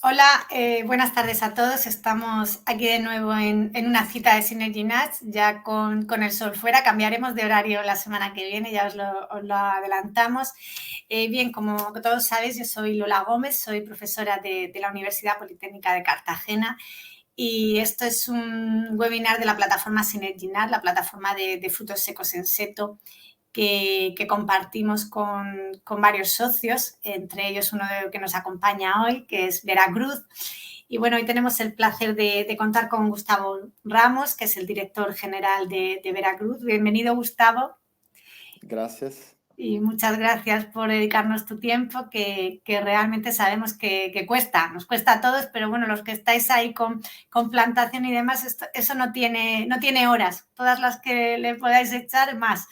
Hola, buenas tardes a todos. Estamos aquí de nuevo en una cita de Synergy Nuts, ya con el sol fuera. Cambiaremos de horario la semana que viene, ya os lo adelantamos. Bien, como todos sabéis, yo soy Lola Gómez, soy profesora de la Universidad Politécnica de Cartagena y esto es un webinar de la plataforma Synergy Nuts, la plataforma de frutos secos en seto que compartimos con varios socios, entre ellos uno que nos acompaña hoy, que es Veracruz. Y bueno, hoy tenemos el placer de contar con Gustavo Ramos, que es el director general de Veracruz. Bienvenido, Gustavo. Gracias. Y muchas gracias por dedicarnos tu tiempo, que realmente sabemos que cuesta, nos cuesta a todos, pero bueno, los que estáis ahí con plantación y demás, eso no tiene horas, todas las que le podáis echar más.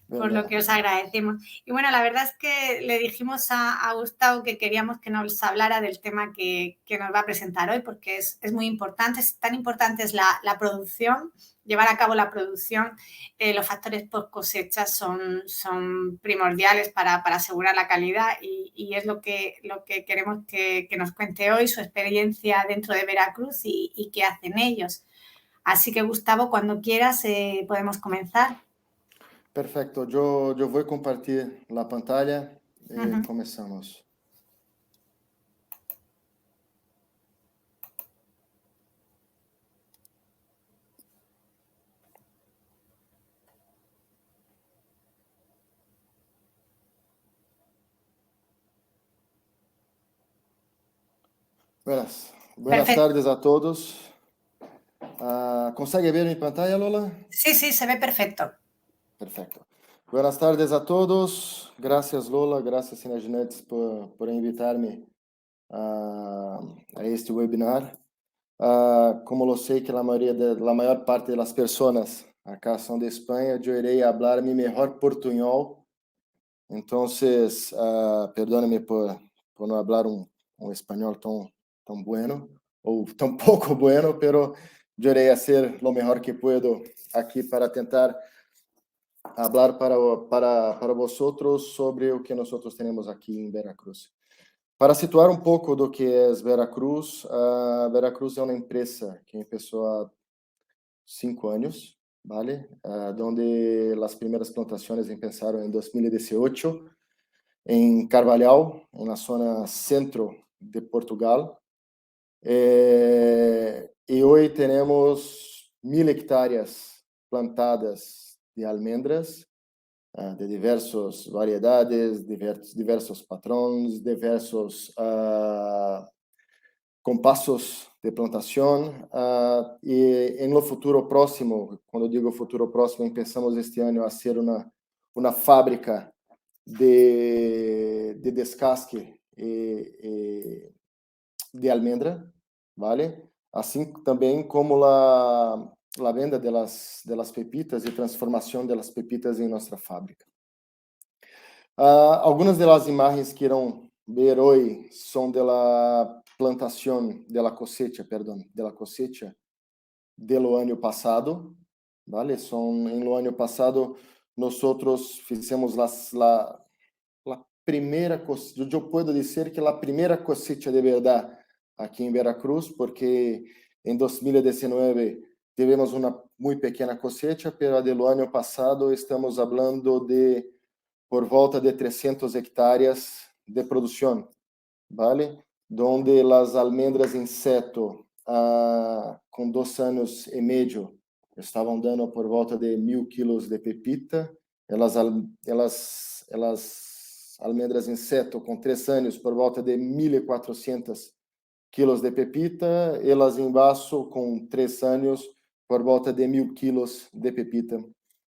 Por lo Verdad. que os agradecemos. Y bueno, la verdad es que le dijimos a Gustavo que queríamos que nos hablara del tema que nos va a presentar hoy, porque es muy importante, tan importante es la producción, llevar a cabo la producción. Los factores post cosecha son primordiales para asegurar la calidad y es lo que queremos que nos cuente hoy, su experiencia dentro de Veracruz y qué hacen ellos. Así que, Gustavo, cuando quieras podemos comenzar. Perfecto. Yo voy a compartir la pantalla y Uh-huh. comenzamos. Buenas Perfecto. tardes a todos. ¿Consegue ver mi pantalla, Lola? Sí, sí, se ve perfecto. Perfecto. Buenas tardes a todos. Gracias, Lola. Gracias, Synergy por invitarme a este webinar. Como lo sé que la mayor parte de las personas acá son de España, yo iré a hablar mi mejor portuñol. Entonces, perdóneme por no hablar un español tan bueno o tan poco bueno, pero yo iré a hacer lo mejor que puedo aquí para tentar hablar para vosotros sobre o que nosotros tenemos aqui em Veracruz. Para situar um pouco do que é Veracruz, Veracruz é uma empresa que começou há 5 anos, ¿vale? Donde as primeiras plantações começaram em 2018 em Carvalhal, na zona centro de Portugal. E hoje temos 1.000 hectares plantadas de almendras, de diversas variedades, diversos patrões, diversos compassos de plantação. E em no futuro próximo, quando digo futuro próximo, pensamos este ano a ser uma fábrica de descasque de almendra, ¿vale? Assim também como a venda de las pepitas e transformação de las pepitas em nossa fábrica. Algumas das imagens que irão ver hoje são da plantação, da cosecha, perdão, da cosecha do ano passado, ¿vale? São em lo ano passado nós fizemos la primeira cosecha, eu posso dizer que a primeira cosecha de verdade aqui em Veracruz, porque em 2019 tivemos uma muito pequena cosecha, pero a do ano passado estamos falando de por volta de 300 hectares de produção, ¿vale? Donde as almendras em seto, com 2 anos e meio, estavam dando por volta de 1.000 quilos de pepita. Elas almendras em seto com 3 anos por volta de 1.400 quilos de pepita, elas em vaso com 3 anos por volta de 1.000 quilos de pepita.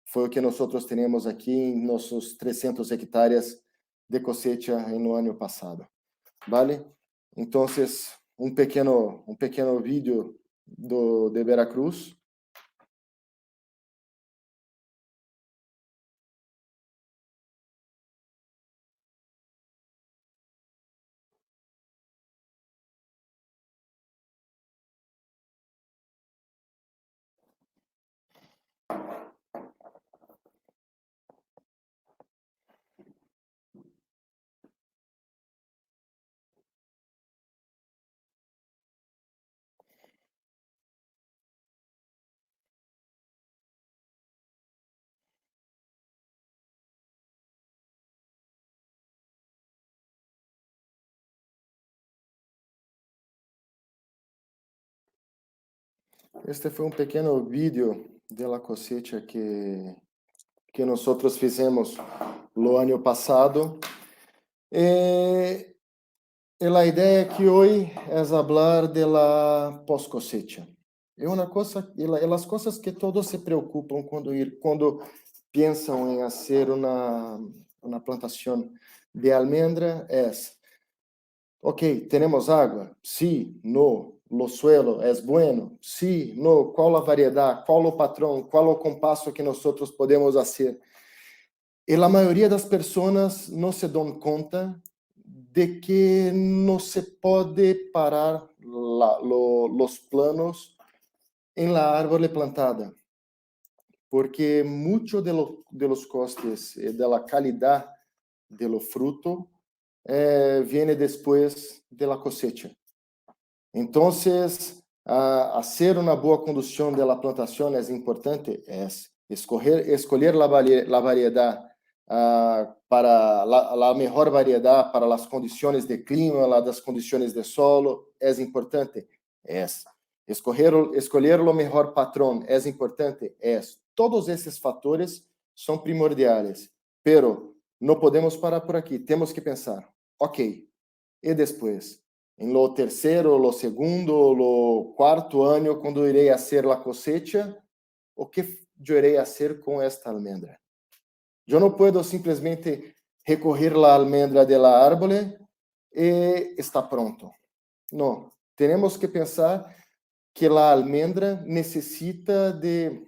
Foi o que nós temos aqui em nossos 300 hectares de cosecha no ano passado, ¿vale? Então, um pequeno vídeo de Veracruz. Este foi um pequeno vídeo da cosecha que nós fizemos no ano passado. E a ideia aqui hoje é falar da pós-cosecha. É uma coisa, as coisas que todos se preocupam quando pensam em fazer uma plantação de almendra é: ok, temos água? Sim, no. O suelo é bueno? Sim, no. Qual a variedade? Qual o patrão? Qual o compasso que nós podemos fazer? E a maioria das pessoas não se dão conta de que não se pode parar os planos em la árvore plantada, porque muito de los costes e de la calidad de lo fruto viene después de la cosecha. Entonces, hacer una boa conducción de la plantación es importante, es escolher la variedad para la mejor variedad para las condiciones de clima, las condiciones de solo, es importante, es escolher o mejor patrón, es importante, es. Todos esses fatores são primordiais, pero não podemos parar por aqui, temos que pensar, ok, e depois? Em lo terceiro, lo segundo, lo quarto ano, quando irei a ser la cosecha, o que eu irei a ser com esta almendra? Eu não posso simplesmente recorrer la almendra de la árvore e está pronto. Não, temos que pensar que a almendra necessita de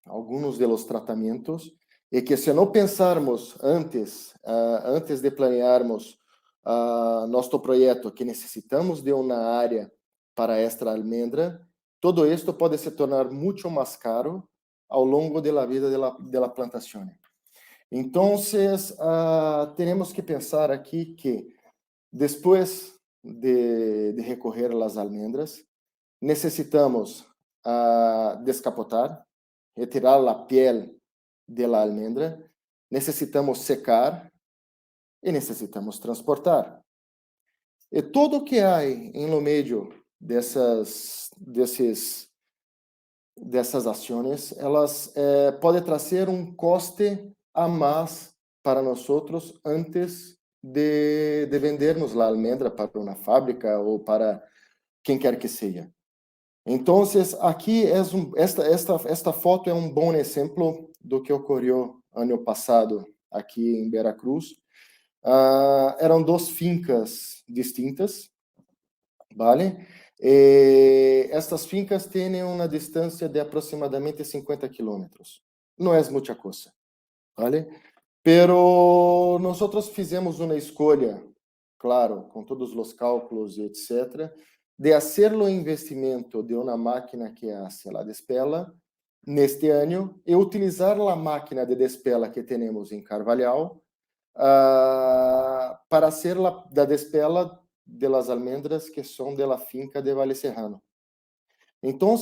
alguns de los tratamentos e que se não pensarmos antes de planearmos nosso projeto, que necessitamos de uma área para esta almendra, todo isto pode se tornar muito mais caro ao longo da vida da plantação. Então, temos que pensar aqui que depois de recorrer às almendras, necessitamos descapotar, retirar a piel de la almendra, necessitamos secar e necessitamos transportar. E tudo que há no meio dessas ações, elas podem trazer um custe a mais para nós antes de vendermos a almendra para uma fábrica ou para quem quer que seja. Então, aqui esta foto é um bom exemplo do que ocorreu ano passado aqui em Veracruz. Eram duas fincas distintas, vale? E estas fincas têm uma distância de aproximadamente 50 quilômetros. Não é muita coisa, vale? Pero nós fizemos uma escolha, claro, com todos os cálculos e etc., de fazer o investimento de uma máquina que hace a despela neste ano e utilizar a máquina de despela que temos em Carvalhal para hacer da despela de las almendras que são de la finca de Vale Serrano. Então,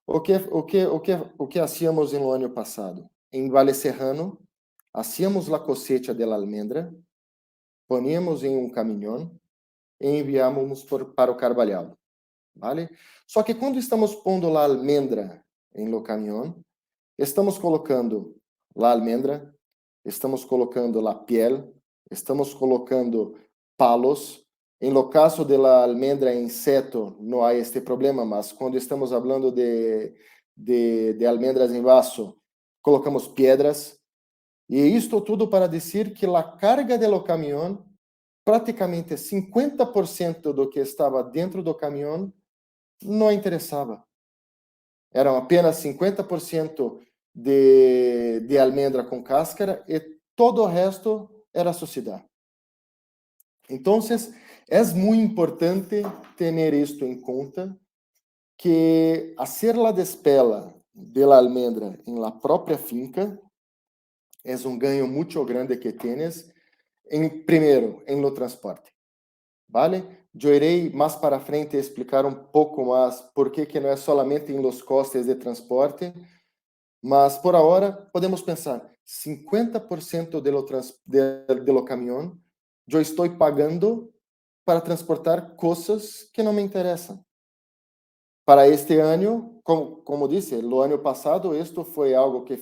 o que hacíamos no ano passado? Em Vale Serrano, hacíamos a cosecha de la almendra, poníamos em um caminhão e enviamos para o Carvalhal, vale? Só que quando estamos pondo a almendra em lo caminhão, estamos colocando a almendra, estamos colocando a piel, estamos colocando palos. Em lo caso de la almendra em seto, não há este problema, mas quando estamos falando de almendras em vaso, colocamos pedras. E isto tudo para dizer que a carga do caminhão, praticamente 50% do que estava dentro do caminhão, não interessava. Eram apenas 50% de almendra com cáscara e todo o resto era suciedade. Então, é muito importante ter isto em conta, que fazer a despela de la almendra em la própria finca é um ganho muito grande que tienes, primeiro, em lo transporte, vale? Eu irei mais para frente explicar um pouco mais por que não é solamente em los costes de transporte, mas por agora podemos pensar 50% do caminhão eu estou pagando para transportar coisas que não me interessam, para este ano, como disse, o ano passado, isto foi algo que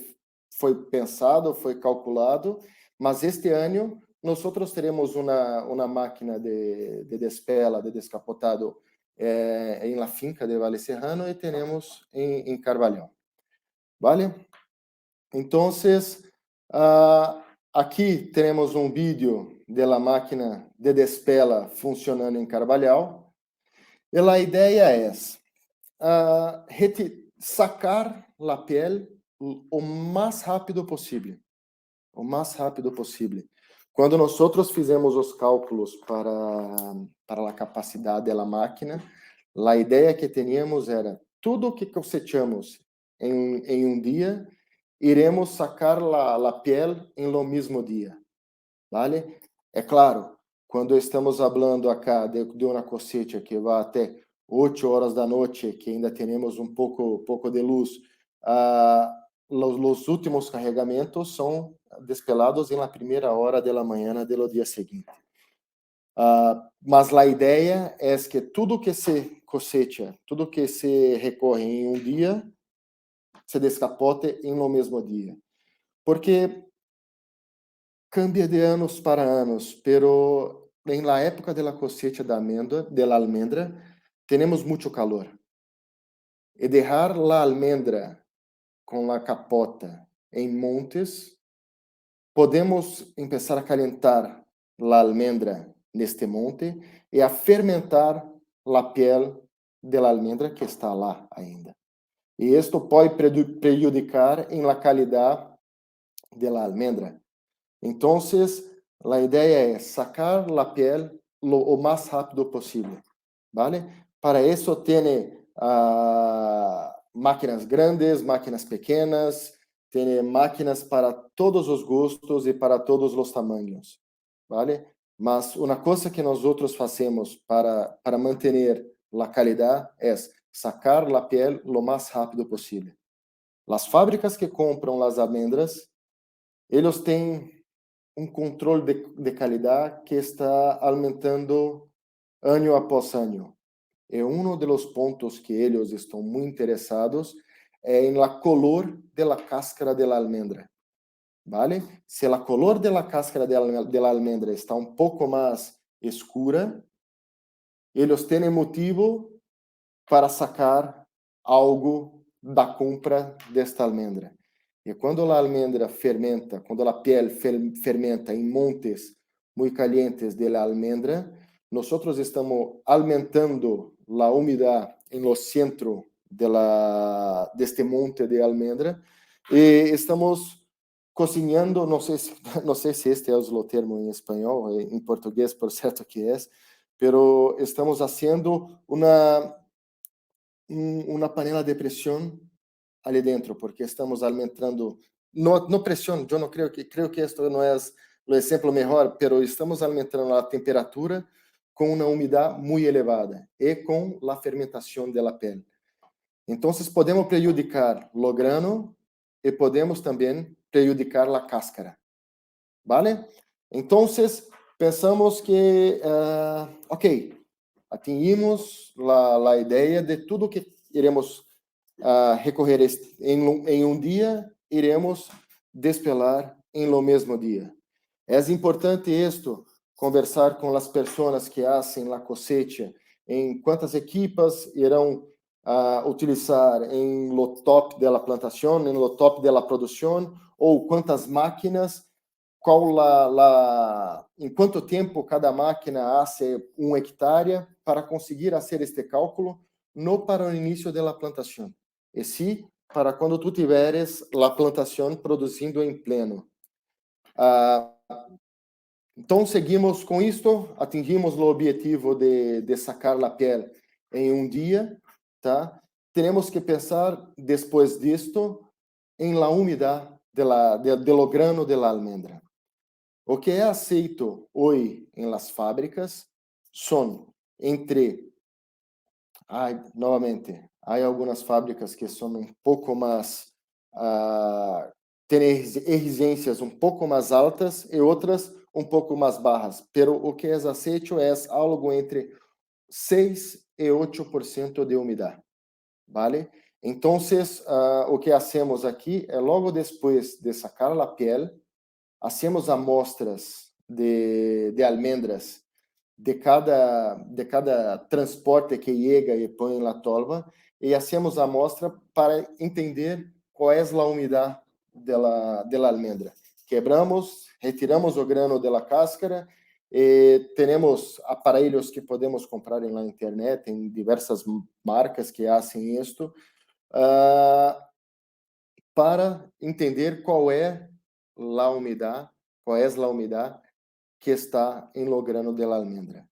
foi pensado, foi calculado, mas este ano nós teremos uma máquina de despela, de descapotado em la finca de Vale Serrano e teremos em Carvalhal, ¿vale? Então, aqui temos um vídeo da máquina de despela funcionando em Carvalhal, e a ideia é sacar a pele o mais rápido possível. O mais rápido possível. Quando nós fizemos os cálculos para a capacidade da máquina, a ideia que teníamos era tudo que cosechamos em um dia, iremos sacar a pele em lo mesmo dia, ¿vale? É claro, quando estamos falando acá de uma cosecha que vai até 8 horas da noite, que ainda temos um pouco de luz, os últimos carregamentos são despelados na primeira hora da manhã do dia seguinte. Mas a ideia é que tudo que se cosecha, tudo que se recorre em um dia, se descapote em lo mesmo dia. Porque cambia de anos para anos, pero em la época de la cosecha de la almendra, tenemos mucho calor. E dejar la almendra com la capota em montes, podemos começar a calentar la almendra neste monte e a fermentar la piel de la almendra que está lá ainda. E isto pode prejudicar em la calidade de la almendra. Então, a ideia é sacar a piel o mais rápido possível, ¿vale? Para isso, tem máquinas grandes, máquinas pequenas, tem máquinas para todos os gostos e para todos os tamanhos, ¿vale? Mas uma coisa que nós fazemos para manter a qualidade é sacar a piel o mais rápido possível. As fábricas que compram as almendras, eles têm controle de qualidade que está aumentando ano após ano. E um dos pontos que eles estão muito interessados é em la color de la cáscara de la almendra, ¿vale? Se a color de la cáscara de la almendra está um pouco mais escura, eles têm motivo para sacar algo da compra desta almendra. E quando a almendra fermenta, quando a piel fermenta em montes muito calientes de la almendra, nós estamos aumentando a umidade no centro deste monte de almendra e estamos cocinhando, não sei se este é o termo em espanhol, em português por certo que é, pero estamos fazendo uma panela de pressão ali dentro, porque estamos aumentando, no pressão, eu não creio que isto não é o exemplo melhor, pero estamos aumentando a temperatura com uma umidade muito elevada e com a fermentação da pele. Então, podemos prejudicar o grano e podemos também prejudicar a cáscara, ¿vale? Então, pensamos que, ok, atingimos a ideia de tudo que iremos recorrer em um dia, iremos despelar em lo mesmo dia. É importante isto, conversar com as pessoas que fazem a cosecha, em quantas equipas irão utilizar em lo top da plantação, em lo top da produção, ou quantas máquinas, em quanto tempo cada máquina hace 1 hectare para conseguir fazer este cálculo, não para o início da plantação, e sim para quando tu tiveres a plantação produzindo em pleno. Então, seguimos com isto, atingimos o objetivo de sacar a pele em um dia, tá? Temos que pensar, depois disto, em la umidade do grano de la almendra. O que é aceito hoje em las fábricas são novamente, há algumas fábricas que são um pouco mais, têm exigências um pouco mais altas e outras um pouco mais baixas, pero o que é aceito é algo entre 6 e 8% de umidade, ¿vale? Entonces, o que hacemos aqui é logo depois de sacar a piel, hacemos amostras de almendras de cada transporte que chega e põe na tolva e hacemos a amostra para entender qual é a umidade de la almendra. Quebramos, retiramos o grano de la cáscara e temos aparelhos que podemos comprar na internet, em diversas marcas que fazem isto, para entender qual é a umidade, que está em lo grano de la almendra.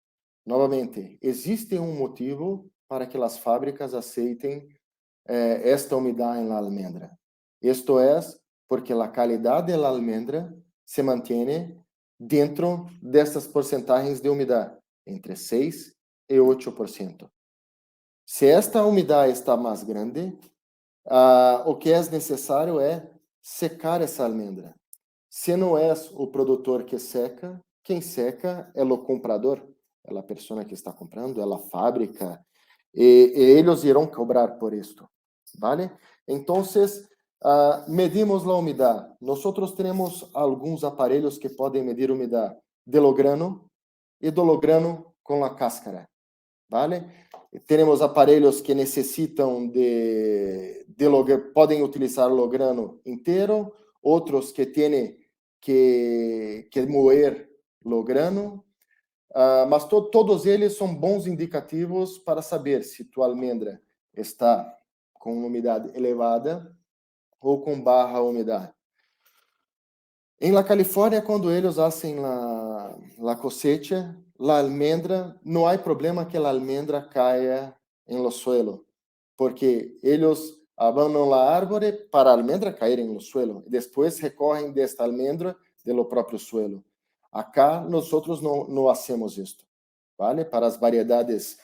Novamente, existe um motivo para que as fábricas aceitem esta umidade em la almendra. Isto é porque a qualidade de la almendra se mantém dentro dessas porcentagens de umidade, entre 6 e 8%. Se esta umidade está mais grande, o que é necessário é secar essa almendra. Se não é o produtor que seca, quem seca é o comprador, é a pessoa que está comprando, é a fábrica, e eles irão cobrar por isto, ¿vale? Então, medimos a umidade. Nós temos alguns aparelhos que podem medir a umidade de lo grano e do lo grano com a cáscara, ¿vale? Temos aparelhos que necessitam podem utilizar o grano inteiro, outros que têm que moer o grano, mas todos eles são bons indicativos para saber se tua almendra está com umidade elevada ou com baixa umidade. Em la Califórnia, quando eles fazem la cosecha, la almendra, não há problema que a almendra caia em lo suelo, porque eles abandonam a árvore para a almendra cair em lo suelo, e depois recorrem desta almendra de lo próprio suelo. Acá, nós não hacemos isto, ¿vale? Para as variedades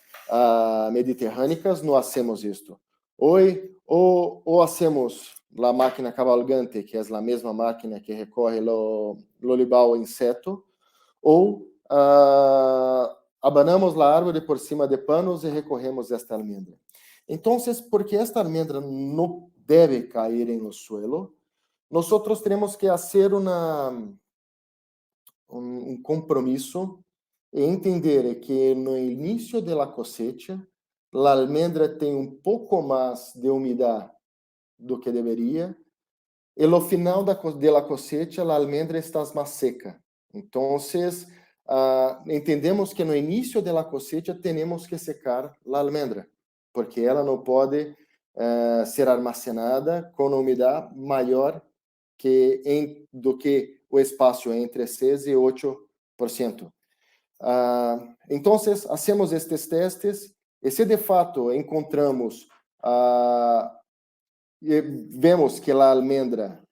mediterrânicas, não hacemos isto. Ou hacemos a máquina cavalgante, que é a mesma máquina que recorre o olibal inseto, ou abanamos a árvore por cima de panos e recorremos a esta almendra. Então, porque esta almendra não deve cair em lo suelo, nós temos que fazer um compromisso e entender que no início da cosecha, a almendra tem um pouco mais de umidade do que deveria, e no final da cosecha, a almendra está mais seca. Então, entendemos que no início da cosecha temos que secar a almendra, porque ela não pode ser armazenada com umidade maior do que o espaço entre 6 e 8%. Então, hacemos estes testes e se de fato encontramos e vemos que a almendra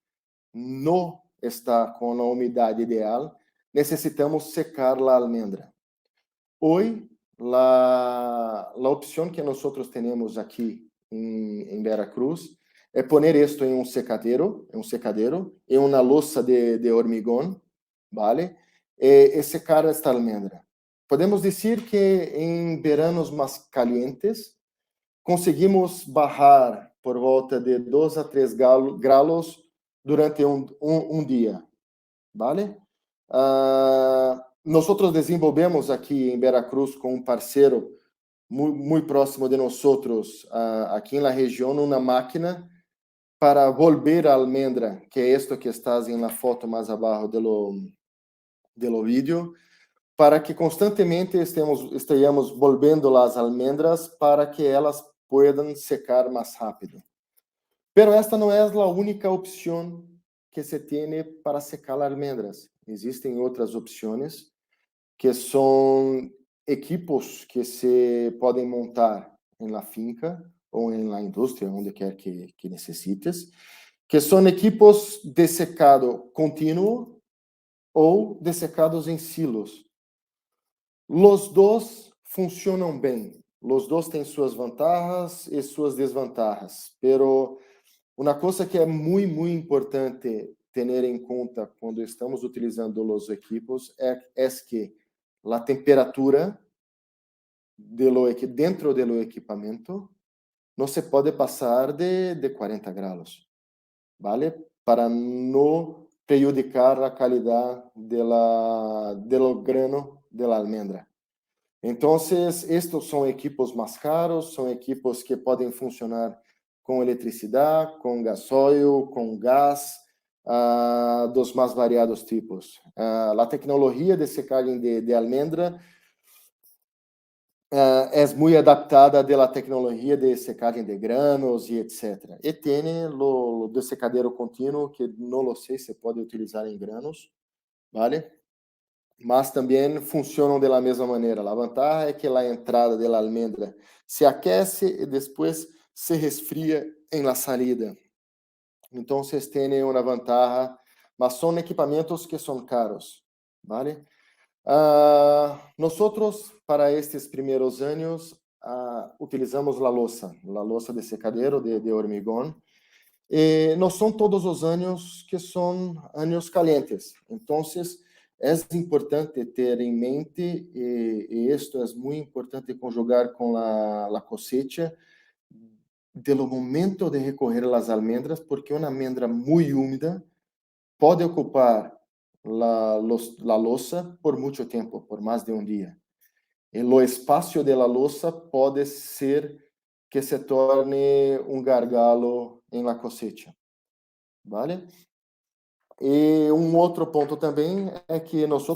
não está com a umidade ideal, necessitamos secar a almendra. Hoje, a opção que nós temos aqui em Veracruz é poner isto em um secadeiro, em uma louça de hormigão, ¿vale? E secar esta almendra. Podemos dizer que em veranos mais calientes, conseguimos bajar por volta de 2 a 3 graus durante um dia, ¿vale? Nós desenvolvemos aqui em Veracruz com um parceiro muito próximo de nós, aqui na região, uma máquina para volver a almendra, que é isto que estás na foto mais abaixo do vídeo, para que constantemente estejamos volvendo as almendras para que elas puedan secar mais rápido. Pero esta não é a única opção que se tem para secar almendras. Existem outras opções que são equipos que se podem montar em la finca ou em la indústria, onde quer que necessites, que são equipos de secado contínuo ou de secados em silos. Os dois funcionam bem. Os dois têm suas vantagens e suas desvantagens. Pero uma coisa que é muito importante ter em conta quando estamos utilizando os equipos é que a temperatura dentro do equipamento não se pode passar de 40 graus, ¿vale? Para não prejudicar a qualidade do grano de la almendra. Então, estes são equipos mais caros, são equipos que podem funcionar com eletricidade, com gasóleo, com gás, dos mais variados tipos. A tecnologia de secagem de almendra é muito adaptada da tecnologia de secagem de granos e etc. E tem o dessecadeiro contínuo, que não sei se pode utilizar em granos, ¿vale? Mas também funcionam da mesma maneira. A vantagem é que a entrada da almendra se aquece e depois se resfria em la salida. Então, vocês têm uma vantagem, mas são equipamentos que são caros, ¿vale? Nós, para estes primeiros anos, utilizamos a louça de secadeiro de hormigão. E não são todos os anos que são anos calientes. Então, é importante ter em mente, e isto é muito importante conjugar com a cosecha, do momento de recorrer às almendras, porque uma almendra muito úmida pode ocupar a louça por muito tempo, por mais de um dia. E o espaço da louça pode ser que se torne um gargalo em la cosecha, ¿vale? E outro ponto também é que nós,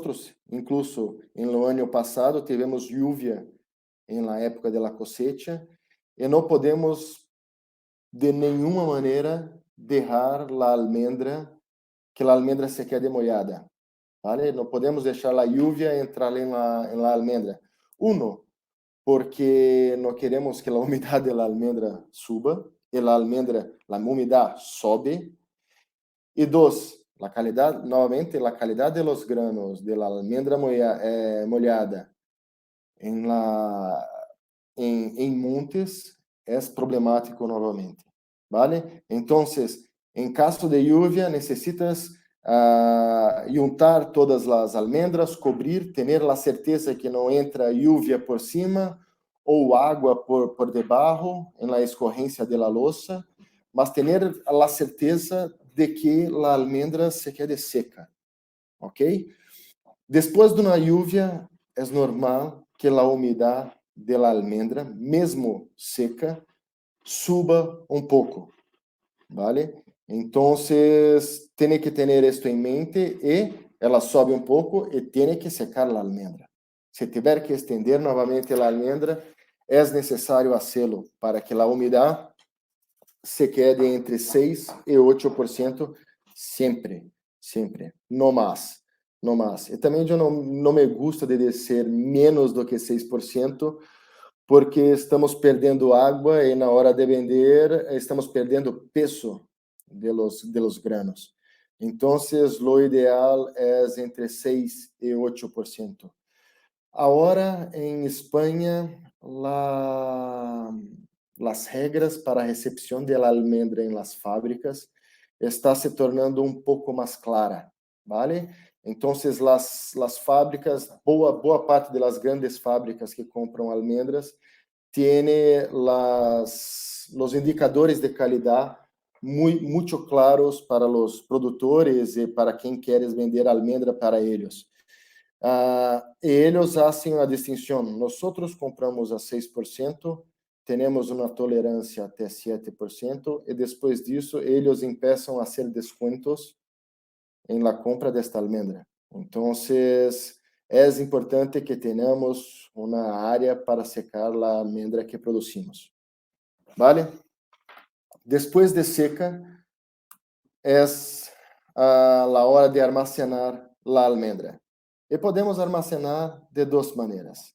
incluso no ano passado, tivemos lluvia na época da cosecha e não podemos de nenhuma maneira deixar que a almendra se quede molhada, ¿vale? Não podemos deixar a lluvia entrar em la almendra. Porque não queremos que a umidade da almendra suba e a umidade sobe. E dois, a qualidade, novamente, a qualidade de los granos de la almendra molhada em montes é problemático novamente, ¿vale? Então, em caso de lluvia, necessitas juntar todas as almendras, cobrir, ter a certeza que não entra lluvia por cima ou água por debaixo em la escorrência de la louça, mas ter a certeza de que a almendra se quede seca, ok? Depois de uma lluvia, é normal que a umidade de la almendra, mesmo seca, suba um pouco, ¿vale? Então, tem que ter isto em mente e ela sobe um pouco e tem que secar a almendra. Se tiver que estender novamente a almendra, é necessário fazê-lo para que a umidade se quede entre 6 e 8% sempre, não mais. E também eu não me gusta de descer menos do que 6%, porque estamos perdendo água e na hora de vender estamos perdendo peso de los granos. Então, o ideal é entre 6 e 8%. Agora, em Espanha, as regras para a recepção de almendra em las fábricas está se tornando um pouco mais clara, ¿vale? Então, as fábricas, boa parte das grandes fábricas que compram almendras, tem os indicadores de qualidade muito claros para os produtores e para quem quer vender almendra para eles. E eles fazem a distinção. Nós compramos a 6%, temos uma tolerância até 7%, e depois disso, eles começam a fazer descontos em la compra desta almendra. Então, é importante que tenhamos uma área para secar a almendra que produzimos. ¿Vale? Depois de seca, é a hora de armazenar a almendra. E podemos armazenar de duas maneiras.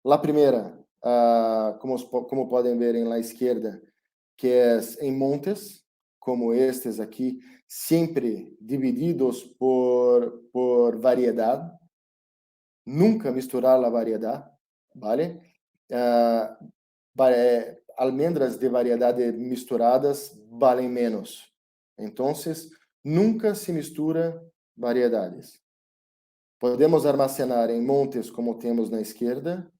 A primeira, como podem ver em la esquerda, que é em montes, como estes aqui, sempre divididos por variedade. Nunca misturar a variedade, ¿vale? Almendras de variedade misturadas valem menos. Então, nunca se mistura variedades. Podemos armazenar em montes, como temos na esquerda,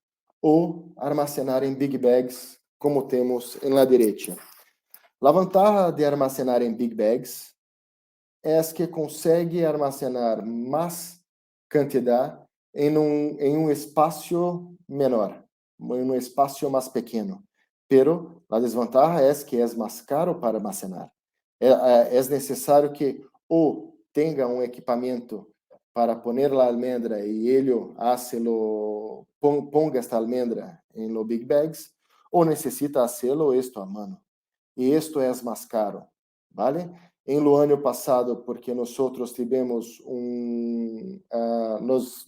ou armazenar em big bags, como temos na direita. A vantagem de armazenar em big bags é que consegue armazenar mais quantidade em um espaço menor, em um espaço mais pequeno. Pero a desvantagem é que é mais caro para armazenar. É necessário que ou tenha um equipamento para poner a almendra e ele ponga esta almendra em los big bags, ou necessita hacerlo esto a mano. E isto é mais caro, ¿vale? Em lo ano passado, porque nós tivemos nós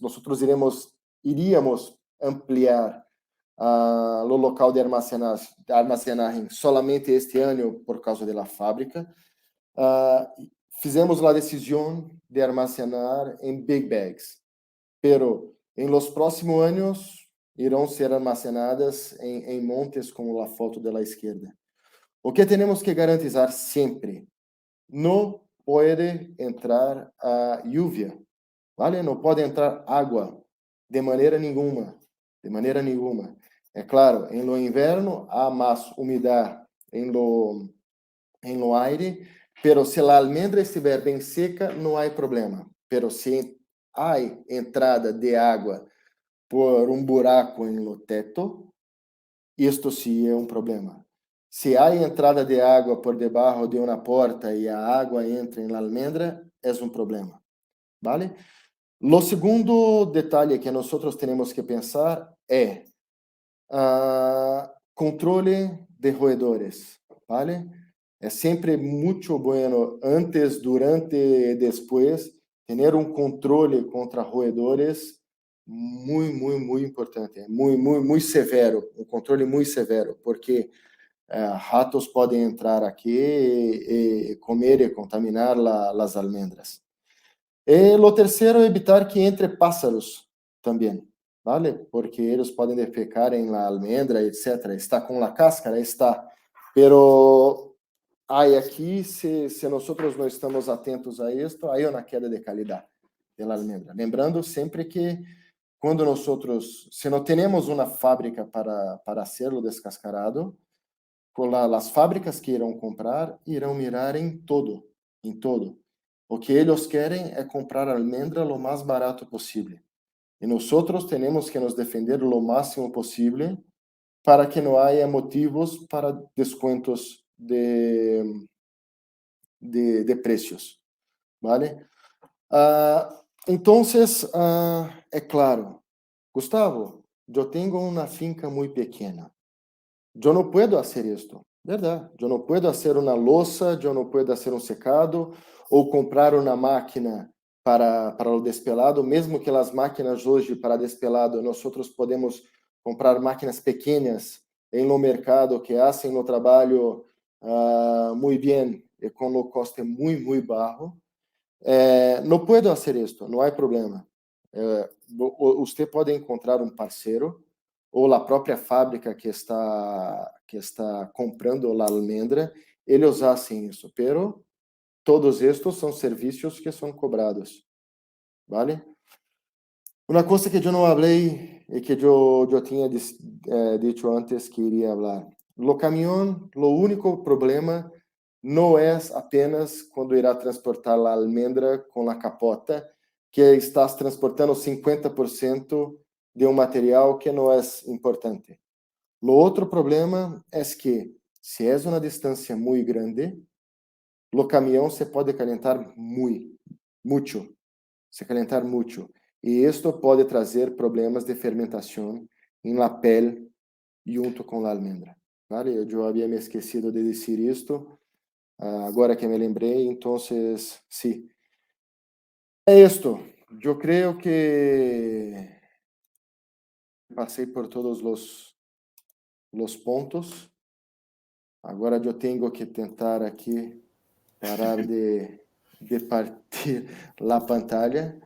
iríamos ampliar o local de armazenagem somente este ano por causa da fábrica. Fizemos a decisão de armazenar em big bags, pero em los próximos anos irão ser armazenadas em montes, como a foto da esquerda. O que temos que garantizar sempre? Não pode entrar a lluvia, ¿vale? Não pode entrar água de maneira nenhuma, de maneira nenhuma. É claro, em lo inverno há mais umidade em lo aire, pero se a almendra estiver bem seca, não há problema. Pero se há entrada de água por um buraco em lo teto, isto sim é um problema. Se há entrada de água por debaixo de uma porta e a água entra em la almendra, é um problema, ¿vale? O segundo detalhe que nós temos que pensar é controle de roedores, ¿vale? É sempre muito bueno antes, durante e depois ter um controle contra roedores muito importante, muito severo, um controle muito severo, porque ratos podem entrar aqui e comer e contaminar as almendras. E o terceiro, evitar que entre pássaros também, ¿vale? Porque eles podem defecar em la almendra, etc. Está com a cáscara? Está. Pero aqui, se nós não estamos atentos a isto, há uma queda de qualidade da almendra. Lembrando sempre que quando nós, se não temos uma fábrica para hacerlo descascarado, as fábricas que irão comprar, irão mirar em todo. O que eles querem é comprar almendra lo mais barato possível. E nós temos que nos defender lo máximo possível para que não haja motivos para descontos de precios, ¿vale? Entonces, é claro, Gustavo, eu tenho uma finca muito pequena. Eu não posso fazer isto, verdade? Eu não posso fazer uma louça, eu não posso fazer um secado ou comprar uma máquina para o despelado, mesmo que as máquinas hoje para despelado, nós podemos comprar máquinas pequenas em no mercado que fazem o trabalho muito bem e com o custo muito baixo. Não posso fazer isto, não há problema. Você pode encontrar um parceiro ou a própria fábrica que está comprando a almendra, eles fazem isso, pero todos estes são serviços que são cobrados, ¿vale? Uma coisa que eu não falei e que eu tinha dito antes que iria falar. O caminhão, o único problema não é apenas quando irá transportar a almendra com a capota, que estás transportando 50% de um material que não é importante. O outro problema é que, se é uma distância muito grande, o caminhão se pode calentar muito, e isto pode trazer problemas de fermentação em la pele junto com a almendra. Vale? Eu havia me esquecido de dizer isto, agora que me lembrei, então, sim. É isto. Eu creio que passei por todos os pontos. Agora eu tenho que tentar aqui parar de partir a pantalla.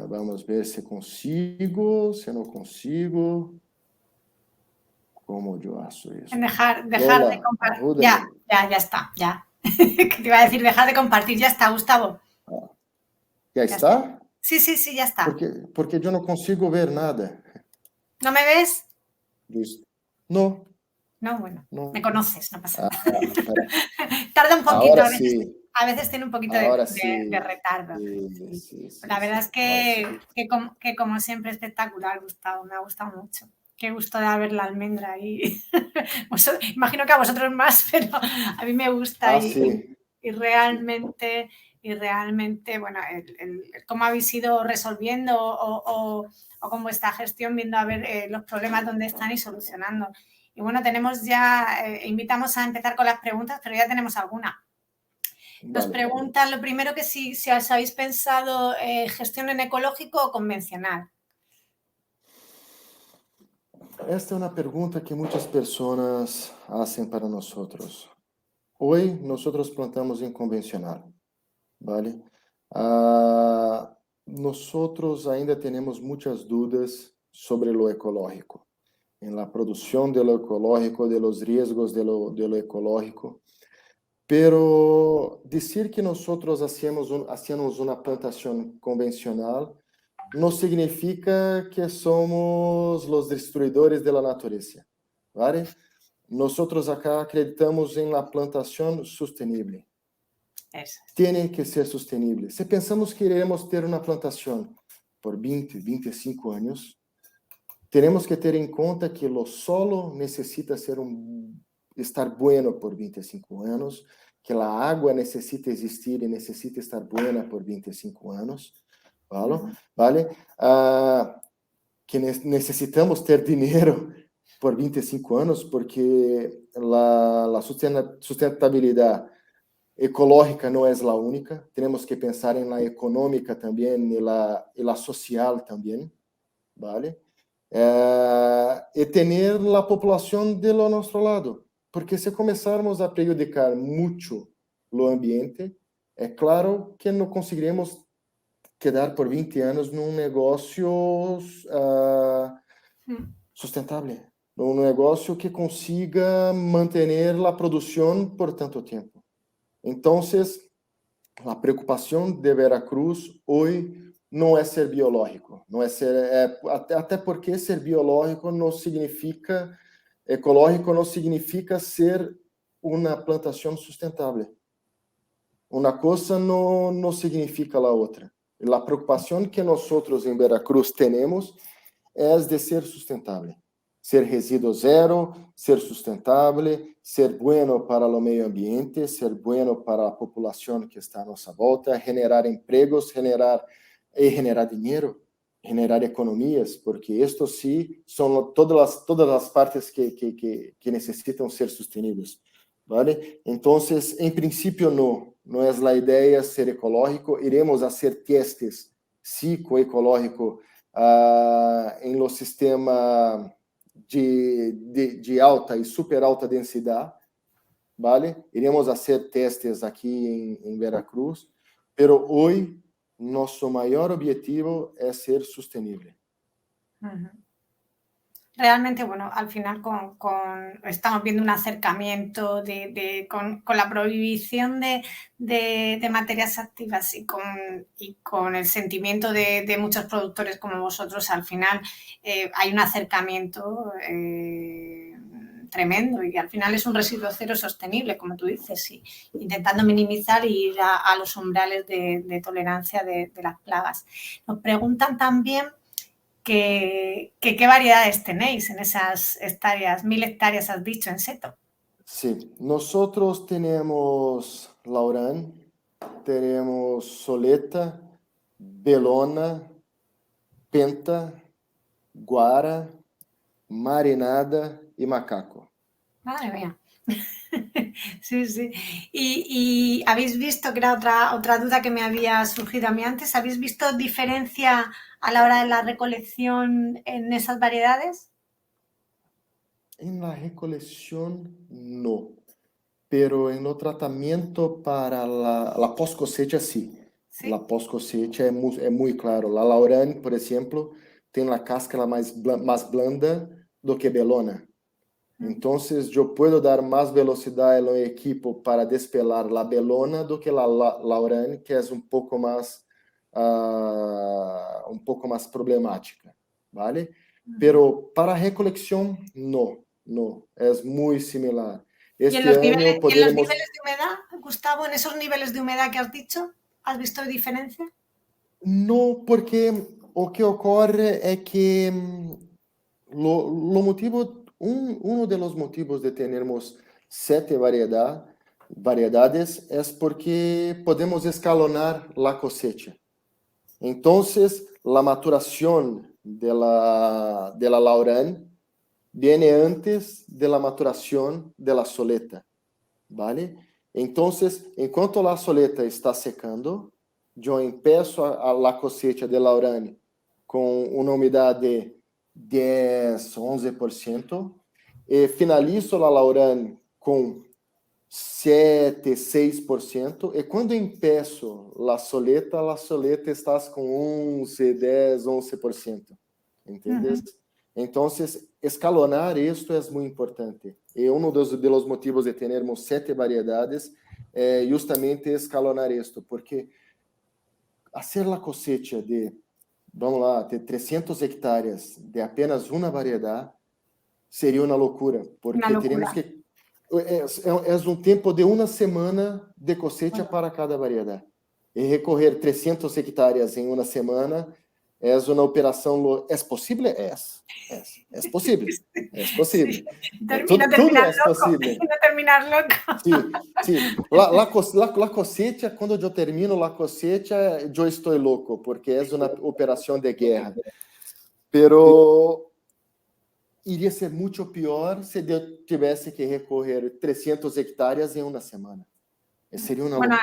Vamos ver se consigo, se não consigo. Como eu faço isso? Dejar de compartir. Ya está, ya. Que te iba a decir, dejar de compartir, ya está, Gustavo. Já está? Sí, ya está. Porque eu não consigo ver nada. ¿No me ves? Listo. Não. No, bueno, me No. conoces, no pasa nada. Espera. Tarda un poquito, Ahora sí, a veces tiene un poquito ahora de sí. retardo. Sí, Sí. sí, sí, La verdad es sí. Ahora sí. que como siempre espectacular, Gustavo, me ha gustado mucho. Qué gusto de ver la almendra ahí. Imagino que a vosotros más, pero a mí me gusta Ah, sí. y Sí. realmente, bueno, cómo habéis ido resolviendo o con vuestra gestión viendo a ver los problemas donde están y solucionando. Y bueno, tenemos ya, invitamos a empezar con las preguntas, pero ya tenemos alguna. Nos Vale. preguntan lo primero que si os habéis pensado gestión en ecológico o convencional. Esta es una pregunta que muchas personas hacen para nosotros. Hoy nosotros plantamos en convencional, ¿vale? Nosotros ainda tenemos muchas dudas sobre lo ecológico, en la producción de lo ecológico, de los riesgos de lo ecológico. Pero decir que nosotros hacemos una plantación convencional no significa que somos los destruidores de la naturaleza, ¿vale? Nosotros acá acreditamos en la plantación sostenible. Eso. Tiene que ser sostenible. Si pensamos que iremos ter una plantación por 20, 25 años, tenemos que tener en cuenta que lo solo necesita estar bueno por 25 años, que la agua necesita existir y necesita estar buena por 25 años, ¿vale? ¿Vale? Que necesitamos ter dinero por 25 años porque la sustentabilidad ecológica no es la única, tenemos que pensar en la económica también y la social también, ¿vale? E tener la população de lo nosso lado. Porque se começarmos a prejudicar muito o ambiente, é claro que não conseguiremos quedar por 20 anos num negócio sustentável, num negócio que consiga manter a produção por tanto tempo. Então, a preocupação de Veracruz hoje não é ser biológico, não é ser até porque ser biológico não significa ecológico, não significa ser uma plantação sustentável. Uma coisa não significa a outra. A preocupação que nós em Veracruz temos é de ser sustentável. Ser resíduo zero, ser sustentável, ser bueno para o meio ambiente, ser bueno para a população que está à nossa volta, generar empregos, generar dinheiro, generar economias, porque isto sim são todas as partes que necessitam ser sustentadas, ¿vale? Então, em princípio, não é a ideia ser ecológico, iremos fazer testes psicoecológico em lo sistema de alta e super alta densidade, ¿vale? Iremos fazer testes aqui em Veracruz, pero hoje nosso maior objetivo é ser sustentável. Realmente, bueno, al final estamos viendo un acercamiento con la prohibición de materias activas y con el sentimiento de muchos productores como vosotros, al final hay un acercamiento tremendo y al final es un residuo cero sostenible, como tú dices, y intentando minimizar y ir a los umbrales de tolerancia de las plagas. Nos preguntan también ¿qué variedades tenéis en esas hectáreas? 1000 hectáreas has dicho en seto. Sí, nosotros tenemos Laurán, tenemos Soleta, Belona, Penta, Guara, Marinada y Macaco. Madre mía. Sí, sí. Y habéis visto, que era otra duda que me había surgido a mí antes, ¿habéis visto diferencia a la hora de la recolección en esas variedades? En la recolección no, pero en el tratamiento para la post cosecha sí. Sí. La post cosecha es muy claro. La Laurán, por ejemplo, tiene la cáscara más blanda do que Belona. Entonces, yo puedo dar más velocidad al equipo para despelar la Belona do que la Laurán, que es un poco más problemática, ¿vale? Pero para recolección, no. no, es muy similar. ¿Y en Este los año niveles podremos... de humedad, Gustavo, en esos niveles de humedad que has dicho, has visto diferencia? No, porque o que ocorre é que lo motivo, uno de los motivos de tenermos 7 variedades es porque podemos escalonar la cosecha. Entonces, la maturación de la laurán viene antes de la maturación de la soleta, ¿vale? Entonces, enquanto la soleta está secando, yo empiezo a la cosecha de laurán con una humedad de 10, 11%, finalizo la laurán com 7, 6%, e quando empeço la soleta estás com 11, 10, 11%, ¿entendes? Entonces, escalonar esto es muy importante. Y uno de los motivos de tenermos 7 variedades é justamente escalonar esto, porque hacer la cosecha de, vamos lá, de 300 hectáreas de apenas uma variedade seria uma loucura, porque teríamos que... É um tempo de uma semana de cosecha para cada variedade. E recorrer 300 hectáreas em uma semana é uma operação... É possível? É possível. É possível. Sí. Tudo é possível. No terminar loco. Sim. La cosecha, quando eu termino la cosecha, eu estou louco, porque é uma operação de guerra. Pero iria ser muito pior se eu tivesse que recorrer 300 hectáreas em uma semana. Seria uma loucura.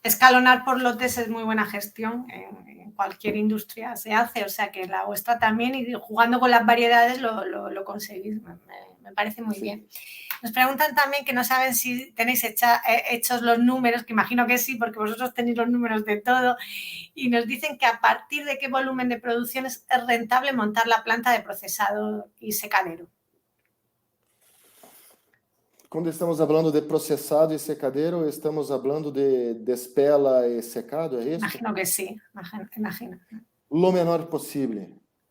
Escalonar por lotes es muy buena gestión, en cualquier industria se hace, o sea que la vuestra también, y jugando con las variedades lo conseguís, me parece muy bien. Nos preguntan también que no saben si tenéis hechos los números, que imagino que sí, porque vosotros tenéis los números de todo, y nos dicen que a partir de qué volumen de producción es rentable montar la planta de procesado y secadero. Quando estamos falando de processado e secadeiro, estamos falando de despela e secado, é isso? Imagino que sí, imagino. Lo menor possível.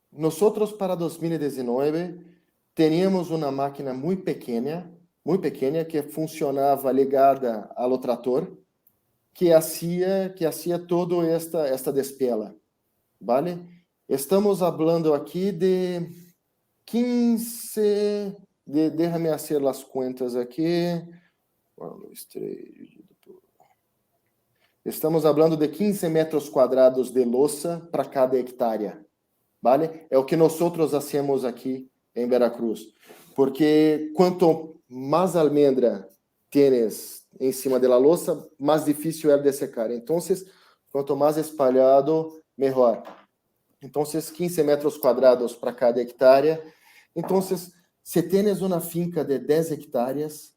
Nós, para 2019, teníamos uma máquina muito pequena, que funcionava ligada ao trator, que hacía toda esta despela, ¿vale? Estamos falando aqui de 15... Déjame hacer las cuentas aqui. Estamos falando de 15 metros quadrados de louça para cada hectare, ¿vale? É o que nós hacemos aqui em Veracruz. Porque quanto mais almendra tienes em cima da louça, mais difícil é de secar. Então, quanto mais espalhado, melhor. Então, 15 metros quadrados para cada hectare. Então, se tienes uma finca de 10 hectáreas,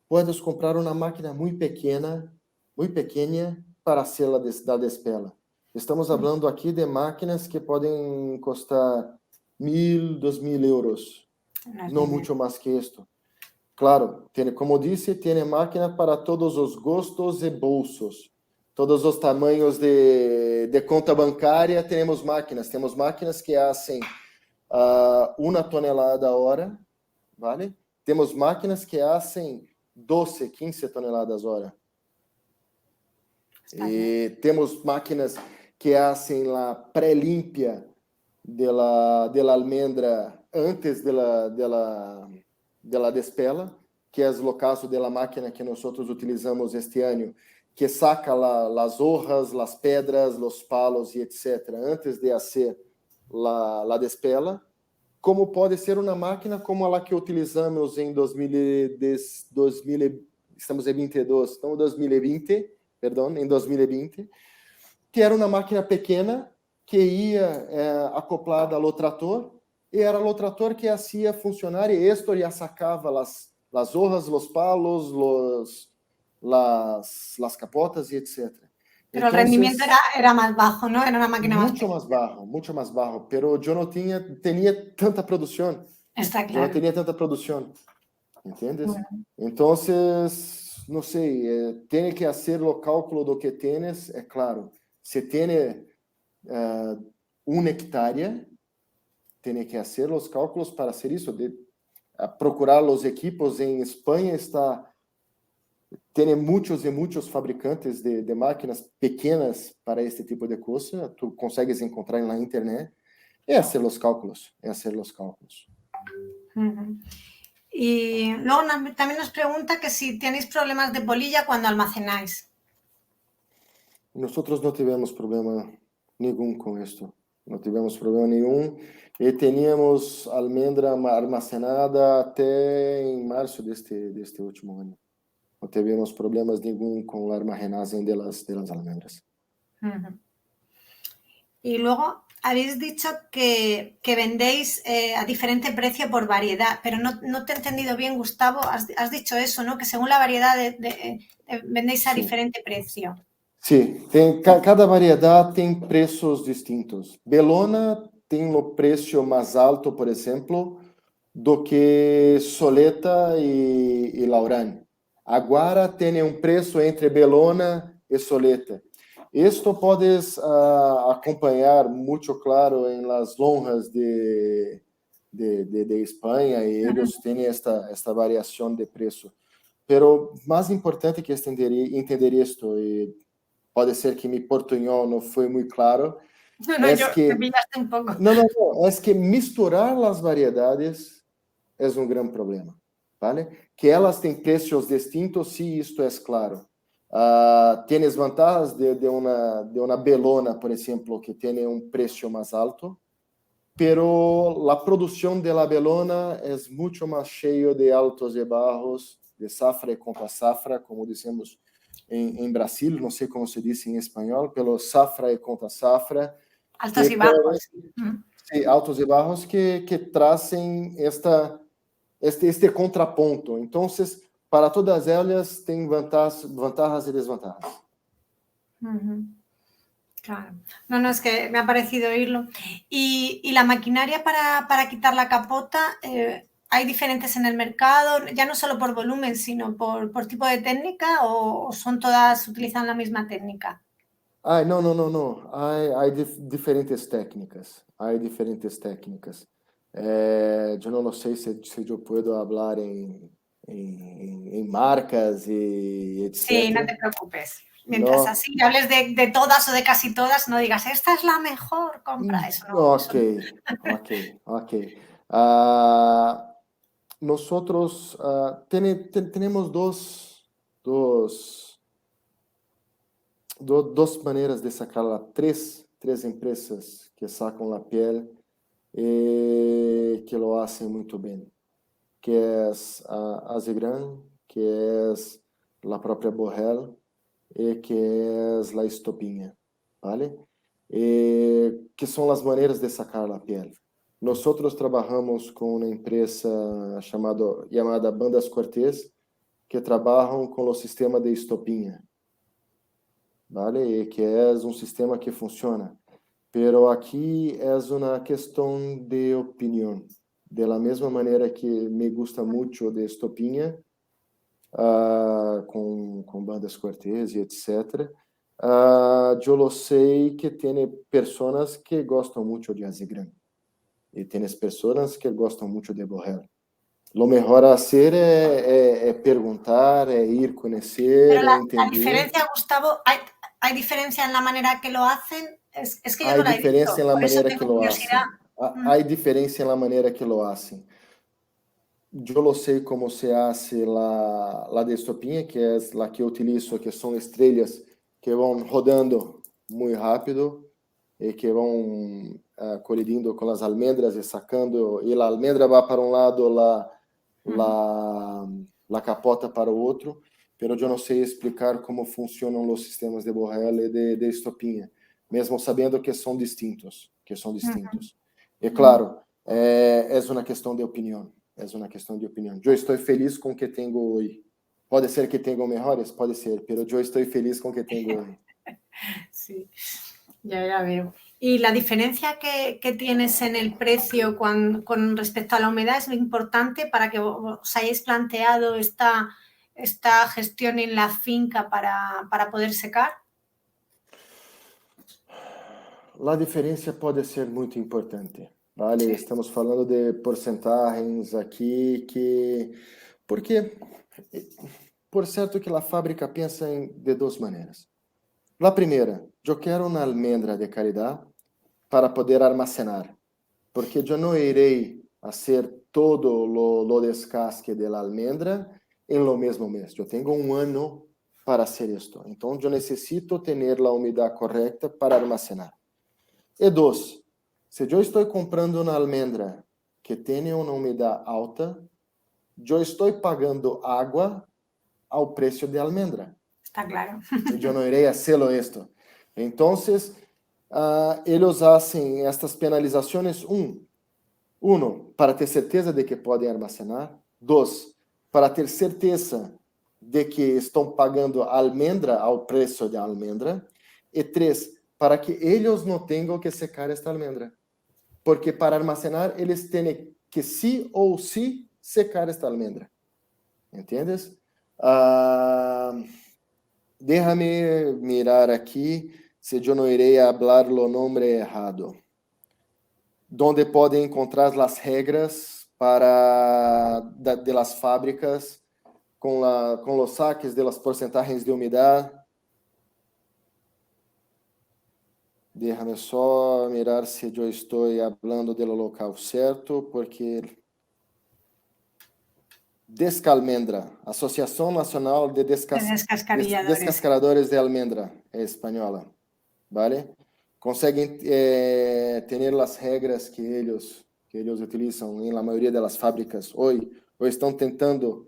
puedes comprar uma máquina muito pequena para hacer la despela. Estamos falando aqui de máquinas que podem custar 1.000, 2.000 euros. Não muito mais que isto. Claro, como disse, tem máquina para todos os gostos e bolsos. Todos os tamanhos de conta bancária, temos máquinas. Temos máquinas que fazem 1 tonelada a hora, ¿vale? Temos máquinas que fazem 12, 15 toneladas hora. E temos máquinas que fazem a pré-limpia de la almendra antes de la despela, que é o caso da máquina que nós utilizamos este ano, que saca as hojas, as pedras, os palos e etc. antes de fazer la despela. Como pode ser uma máquina como a que utilizamos em 2020, em 2020, que era uma máquina pequena que ia acoplada ao trator, e era o trator que fazia funcionar, e isto já sacava as hojas, os palos, las capotas e etc. Pero el rendimiento era más bajo, ¿no? Era una máquina mucho más bajo, pero yo no tenía tanta producción. Está claro. Yo no tenía tanta producción, ¿entiendes? Bueno. Entonces, no sé, tiene que hacer lo cálculo do que tienes, é claro. Se tiene 1 hectárea, tiene que hacer los cálculos para hacer isso. procurar los equipos en España tiene muchos y muchos fabricantes de máquinas pequeñas para este tipo de cosa. Tú consigues encontrar en la internet. Es hacer los cálculos. Ujú. Y luego también nos pregunta que si tenéis problemas de polilla cuando almacenáis. Nosotros no tivemos problema ningún con esto. No tivemos problema ningún. Teníamos almendra armazenada até en marzo de este último año. No tivemos problemas ningún con la almacenaje de las almendras. Ujú. Y luego habéis dicho que vendéis a diferente precio por variedad, pero no te he entendido bien, Gustavo. Has dicho eso, ¿no? Que según la variedad vendéis a Sí. diferente precio. Sí, cada variedad tem preços distintos. Belona tem o preço mais alto, por exemplo, do que Soleta e Laurane. Agora tem um preço entre Belona e Soleta. Isto podes acompanhar muito claro em las lonjas de Espanha e eles têm esta variação de preço. Pero mais importante que entender isto, e pode ser que mi portuñol não foi muito claro, No, é yo que me pillaste un poco. não, é que misturar as variedades é um grande problema, vale? Que elas têm preços distintos, sim, isto é claro. Tienes vantagens de uma belona, por exemplo, que tem um preço mais alto, pero a produção de la belona é muito mais cheio de altos e baixos, de safra e contra safra, como dizemos em Brasil, não sei como se diz em espanhol, pelo safra e contra safra. Altos y bajos. Sí, altos e baixos que trazem este contraponto. Então, para todas elas, tem vantagens e desvantagens. Claro. No, es que me ha parecido oírlo. Y la maquinaria para quitar la capota, ¿hay diferentes en el mercado? Ya no solo por volumen, sino por tipo de técnica, o son todas, utilizan la misma técnica? Não. Há diferentes técnicas. Eu não sei se eu posso falar em marcas e etc. Sí, no te preocupes. Mientras así hables de todas o de casi todas, no digas, esta es la mejor compra. Eso no. Ok. Nosotros tenemos dos maneiras de sacarla. Três empresas que sacam a pele e que lo hacen muito bem, que é a Azegran, que é a própria Borrell e que é a Estopinha, ¿vale? Que são as maneiras de sacar a pele. Nós trabalhamos com uma empresa chamada Bandas Cortés, que trabalham com o sistema de estopinha, ¿vale? E que é um sistema que funciona. Pero aqui é uma questão de opinião. De la mesma maneira que me gusta muito de estopinha, com Bandas Cortés e etc., eu sei que tem pessoas que gostam muito de Azegran e tem pessoas que gostam muito de Borrell. Lo mejor a hacer é perguntar, é ir conhecer, Pero la entender. diferencia, Gustavo, ¿hay diferencia en la manera que lo hacen? Es que yo Há no la he diferença visto, na por eso maneira tengo que lo curiosidad. hacen. Há diferença na maneira que lo hacen. Eu não sei como se hace la de estopinha, que é a que eu utilizo, que são estrelas que vão rodando muito rápido e que vão colidindo com as almendras e sacando, e a almendra vai para um lado, la capota para o outro, pero eu não sei explicar como funcionam os sistemas de Borrell e de estopinha, mesmo sabendo que são distintos. E claro, é uma questão de opinião. Eu estou feliz com o que tenho hoje. Pode ser que tenham melhores, pode ser, pero eu estou feliz com o que tenho hoje. Sí, ya veo. ¿Y la diferencia que tienes en el precio con respecto a la humedad es muy importante para que os hayáis planteado esta gestión en la finca para poder secar? A diferença pode ser muito importante. vale? Sí, Estamos falando de porcentagens aqui porque, por certo que a fábrica pensa de duas maneiras. A primeira, eu quero uma almendra de calidade para poder armazenar, porque eu não irei fazer todo lo descasque de la almendra em lo mesmo mês. Eu tenho um ano para hacer isto. Então, eu necessito ter a umidade correta para armazenar. E dois, se eu estou comprando uma almendra que tem uma umidade alta, eu estou pagando água ao preço de almendra. está claro. E eu não irei hacerlo esto. Então, eles hacen estas penalizações, para ter certeza de que podem armazenar. Dois, para ter certeza de que estão pagando almendra ao preço de almendra. E três, para que eles não tenham que secar esta almendra. Porque para armazenar, eles têm que sí ou sí secar esta almendra. ¿Entiendes? Déjame mirar aqui se eu não irei falar o nome errado. Donde podem encontrar as regras de las fábricas com os saques de las porcentagens de umidade. Déjame só mirar se eu estou falando do local certo, porque Descalmendra, Associação Nacional de Descascarilladores. Descascaradores de Almendra, é espanhola, ¿vale? Conseguem ter as regras que eles utilizam em la maioria das fábricas hoje, ou estão tentando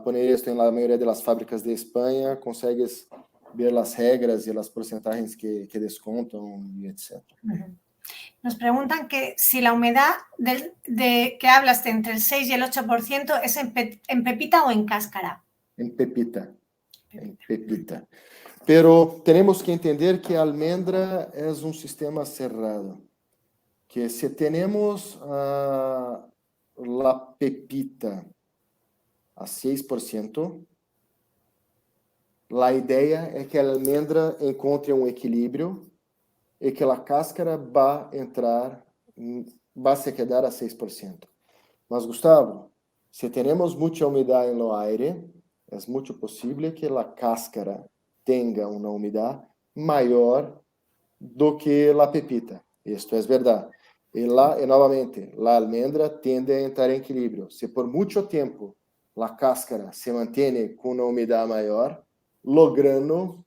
poner isso em la maioria das fábricas de Espanha. Consegues ver as regras e as porcentagens que descontam e etc. Nos preguntan que si la humedad que hablas de entre el 6 y el 8% es en pepita o en cáscara. En pepita. En pepita. Pero tenemos que entender que a almendra es un sistema cerrado. Que si tenemos la pepita a 6%, la idea es que la almendra encuentre un equilibrio y que la cáscara va a se quedar a 6%. Mas, Gustavo, si tenemos mucha humedad en lo aire, es mucho posible que la cáscara tenga una humedad mayor do que la pepita. Esto es verdad. Y nuevamente, la almendra tiende a entrar en equilibrio. Si por mucho tiempo la cáscara se mantiene con una humedad mayor, lo grano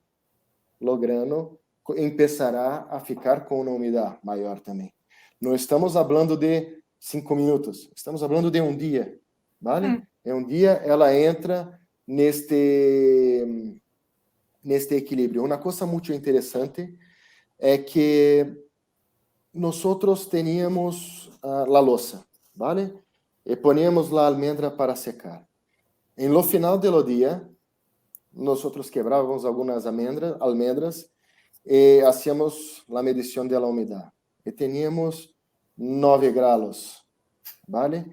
empezará a ficar com uma umidade maior também. Não estamos falando de 5 minutos, estamos falando de um dia, vale? Em um dia ela entra neste equilíbrio. Uma coisa muito interessante é que nós teníamos a louça, vale? E poníamos a almendra para secar. Em lo final do dia, nós quebrávamos algumas almendras e hacíamos a medição de la umidade. E teníamos 9 graus, ¿vale?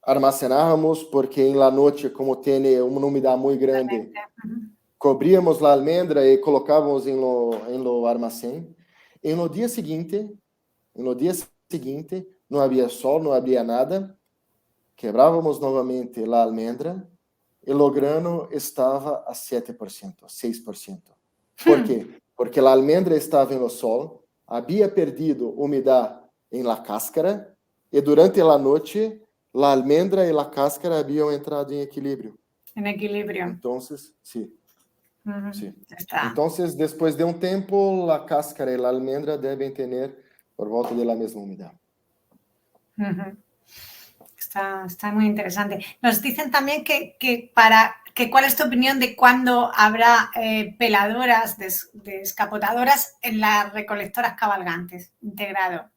Armacenábamos porque em la noite, como tem uma umidade muito grande, cobríamos a almendra e colocávamos em lo armazém. E no dia seguinte, não havia sol, não havia nada, quebrávamos novamente a almendra e o grano estava a 7%, 6%. Por quê? Porque a almendra estava no sol, havia perdido umidade em la cáscara e durante a noite a almendra e a cáscara haviam entrado em equilíbrio. En equilibrio. Então, sim. Sí. Está. Entonces, después de un tiempo, la cáscara y la almendra deben tener por volta de la misma humedad. Está muy interesante. Nos dicen también que ¿cuál es tu opinión de cuándo habrá peladoras, descapotadoras en las recolectoras cabalgantes integrado?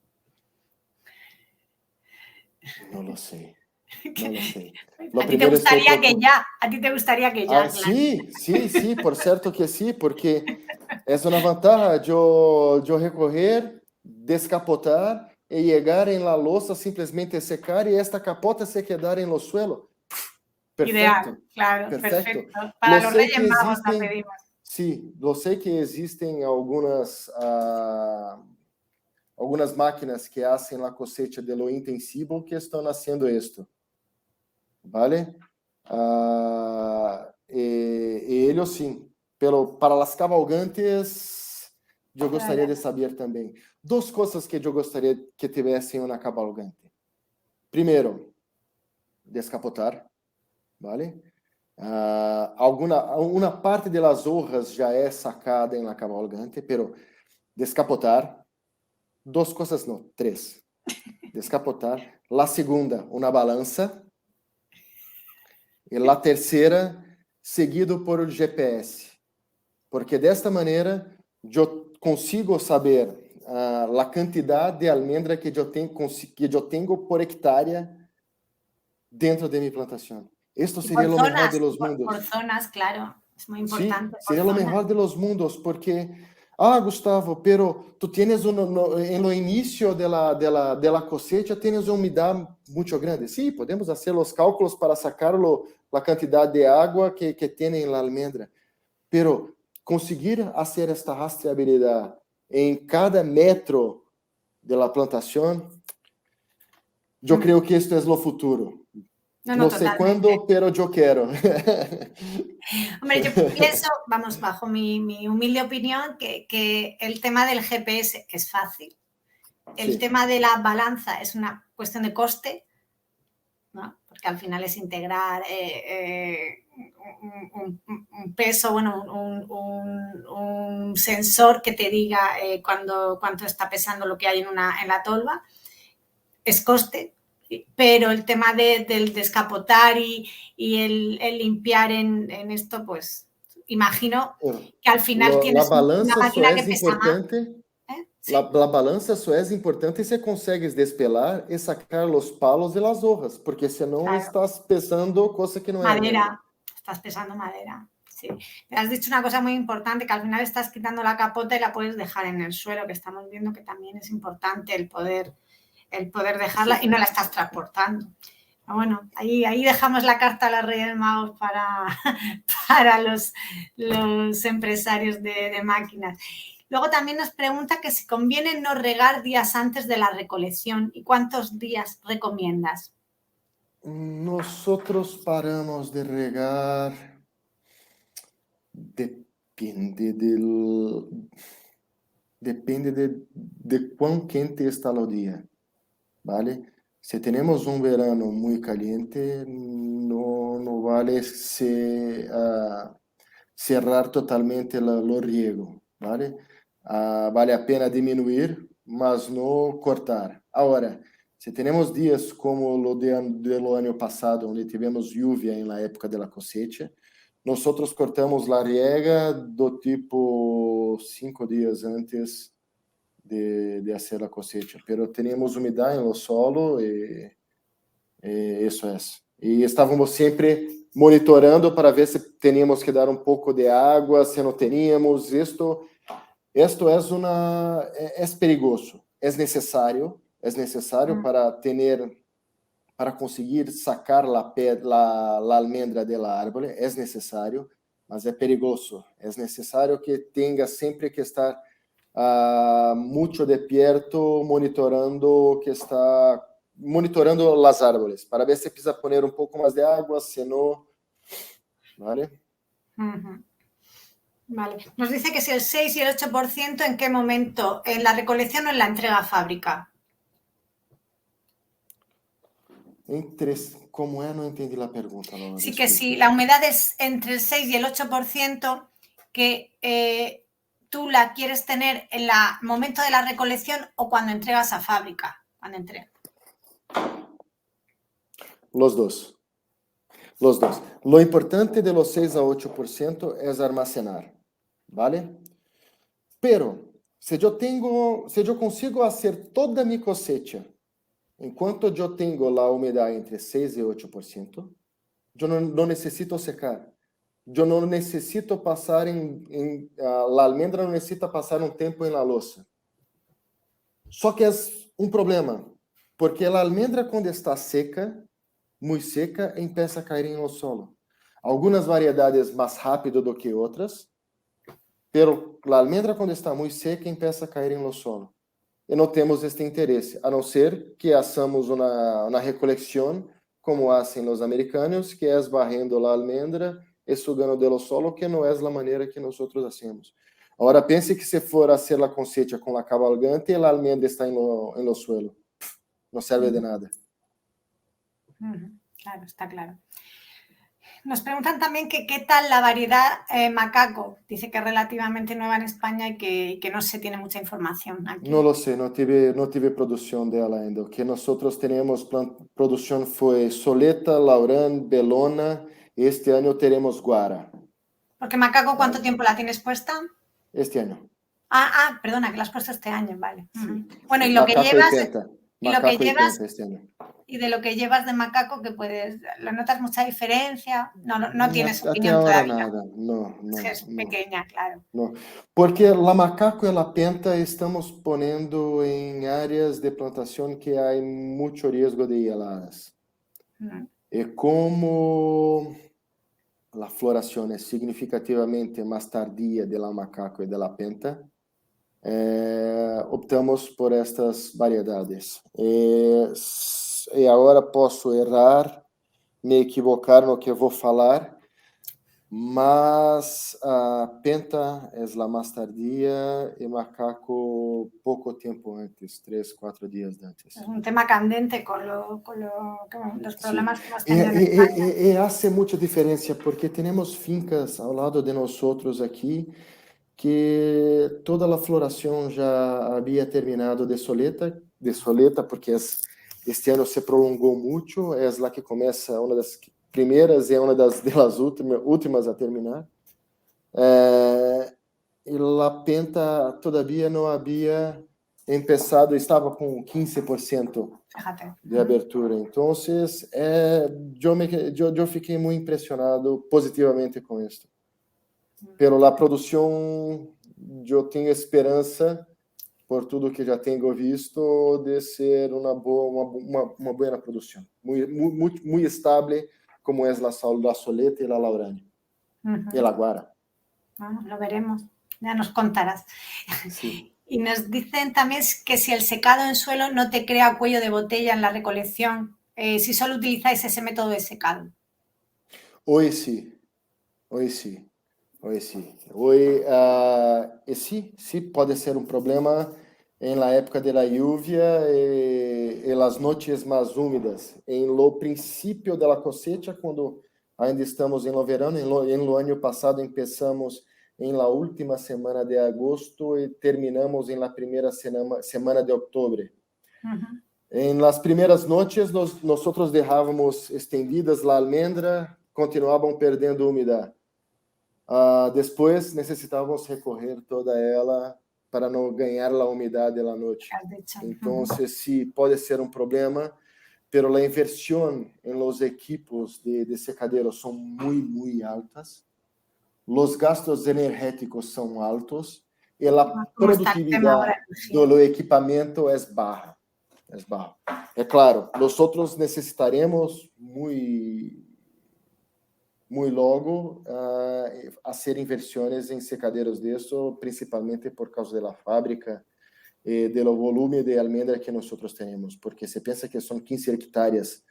No lo sé. A ti te gustaría que ya. Claro. Sí, por cierto que sí, porque es una ventaja yo recoger, descapotar y llegar en la losa, simplemente secar y esta capota se quedar en los suelos. Perfecto. Ideal, claro, perfecto. Para los Reyes Magos la pedimos. Sí, lo sé que existen algunas algunas máquinas que hacen la cosecha de lo intensivo que están haciendo esto, ¿vale? Ellos sí, pero para las cabalgantes, yo gostaria de saber também. Duas coisas que eu gostaria que tivessem uma cabalgante. Primeiro, descapotar, ¿vale? Uma parte das hojas já é sacada em la cabalgante, pero descapotar, duas coisas não, três. Descapotar. La segunda, uma balança. E la terceira, seguido por o GPS. Porque desta maneira, eu consigo saber a quantidade de almendra que eu tenho por hectárea dentro de minha plantação. Esto seria o melhor de los mundos. Por zonas, claro. Es muy importante. Sí, sería lo mejor de los mundos, porque, Gustavo, pero tú tienes en lo inicio de la cosecha, tienes una humedad mucho grande. Sí, podemos hacer los cálculos para sacar la cantidad de agua que tiene en la almendra, pero conseguir hacer esta rastreabilidad en cada metro de la plantación, yo creo que esto es lo futuro. No sé cuándo, pero yo quiero. Hombre, yo pienso, vamos, bajo mi humilde opinión, que el tema del GPS es fácil. El tema de la balanza es una cuestión de coste, ¿no? Porque al final es integrar un peso, bueno, un sensor que te diga cuánto está pesando lo que hay en la tolva. Es coste. Pero el tema del descapotar y el limpiar en esto, pues imagino que al final tienes una máquina que pesa más. Sí. La balança só é importante se consegues despelar e sacar os palos de las hojas, porque senão claro, estás pesando cosa que não é madera. Estás pesando madera. Sí. Me has dicho una cosa muy importante, que al final estás quitando la capota y la puedes dejar en el suelo, que estamos viendo que también es importante el poder dejarla y no la estás transportando. Bueno, ahí dejamos la carta a los Reyes Magos para los empresarios de máquinas. Luego también nos pregunta que si conviene no regar días antes de la recolección y cuántos días recomiendas. Nosotros paramos de regar, depende de cuán quente está el día. ¿Vale? Si tenemos un verano muy caliente, no vale cerrar totalmente lo riego, ¿vale? Vale a pena disminuir, mas no cortar. Ahora, si tenemos días como lo año pasado, donde tivemos lluvia en la época de la cosecha, nosotros cortamos la riega do tipo 5 días antes de hacer la cosecha, pero teníamos humedad en los solos y eso es. Y estábamos siempre monitorando para ver si teníamos que dar un poco de agua, si no teníamos. Esto es perigoso, es necesario para conseguir sacar la almendra del árbol, es necesario, mas es peligroso. Es necesario que tenga siempre que estar mucho despierto, monitorando las árboles, para ver si precisa poner un poco más de agua, si no, ¿vale? Uh-huh. Vale. Nos dice que si el 6 y el 8%, ¿en qué momento? ¿En la recolección o en la entrega a fábrica? ¿Cómo es? No entendí la pregunta. No, sí, que si la humedad es entre el 6 y el 8%, que tú la quieres tener en el momento de la recolección o cuando entregas a fábrica. Los dos. Lo importante de los 6 a 8% es almacenar, ¿vale? Pero si yo consigo hacer toda mi cosecha enquanto eu tenho a umidade entre 6 e 8%, eu não necessito secar. Eu não necessito passar a almendra não necessita passar um tempo em la louça. Só que é um problema, porque a almendra quando está seca, muito seca, empieza a cair em lo solo. Algumas variedades mais rápido do que outras, pero a almendra quando está muito seca, empieza a cair em lo solo. e não temos este interesse, a não ser que façamos uma recolecção, como fazem os americanos, que é barrendo a almendra e sugando do solo, que não é a maneira que nós hacemos. Agora, pense que se for a fazer a cosecha com a cabalgante, a almendra está em lo suelo. Não serve de nada. Claro, está claro. Nos preguntan también que qué tal la variedad macaco. Dice que es relativamente nueva en España y que no se tiene mucha información aquí. No lo sé, no tive producción de ela ainda. O que nosotros tenemos producción fue Soleta, Laurán, Belona. Este año teremos Guara. Porque macaco, ¿cuánto tiempo la tienes puesta? Este año. Perdona, que la has puesto este año, vale. Sí. Bueno, y lo Macaco que llevas... Macaco y penta este año. Y de lo que llevas de macaco, que puedes, ¿lo notas mucha diferencia? No tienes Até opinión agora todavía. nada, no. Es pequeña, claro. No. Porque la macaco e la penta estamos poniendo em áreas de plantação que há muito risco de heladas. E como a floração é significativamente mais tardia de la macaco e de la penta, optamos por estas variedades. E agora posso errar, me equivocar no que vou falar, mas a penta é a mais tardia e macaco pouco tempo antes, 3, 4 dias antes. Es un tema candente con los problemas que hemos tenido en España. E hace muita diferença, porque temos fincas ao lado de nós aqui que toda a floração já havia terminado de soleta, porque este ano se prolongou muito, é a que começa, uma das primeiras e uma das últimas a terminar. E a penta todavia não havia começado, estava com 15% de abertura. Então, eu fiquei muito impressionado positivamente com isso. Pela a produção, eu tenho esperança, por tudo que já tenho visto, de ser uma boa produção. Muito estável, como é a soleta e a laurane. E a guara. Bueno, lo veremos, ya nos contarás. Sí. Y nos dicen también que si el secado en suelo no te crea cuello de botella en la recolección, si solo utilizáis ese método de secado. Hoy sí. Hoy, sí puede ser un problema en la época de la lluvia y las noches más húmedas. En lo principio de la cosecha, cuando ainda estamos en lo verano, en lo año pasado empezamos en la última semana de agosto y terminamos en la primera semana de octubre. Uh-huh. En las primeras noches nosotros dejábamos extendidas la almendra, continuavam perdendo umidade. Depois necessitávamos recorrer toda ela para não ganhar a umidade da noite. Então, sí pode ser um problema, pero a inversión em los equipos de secadero são muito altas, os gastos energéticos são altos e a produtividade do equipamento é baja. É claro, nós necessitaremos muito logo fazer inversões em secadeiros disso, principalmente por causa da fábrica e do volume de almendra que nós temos, porque se pensa que são 15 hectares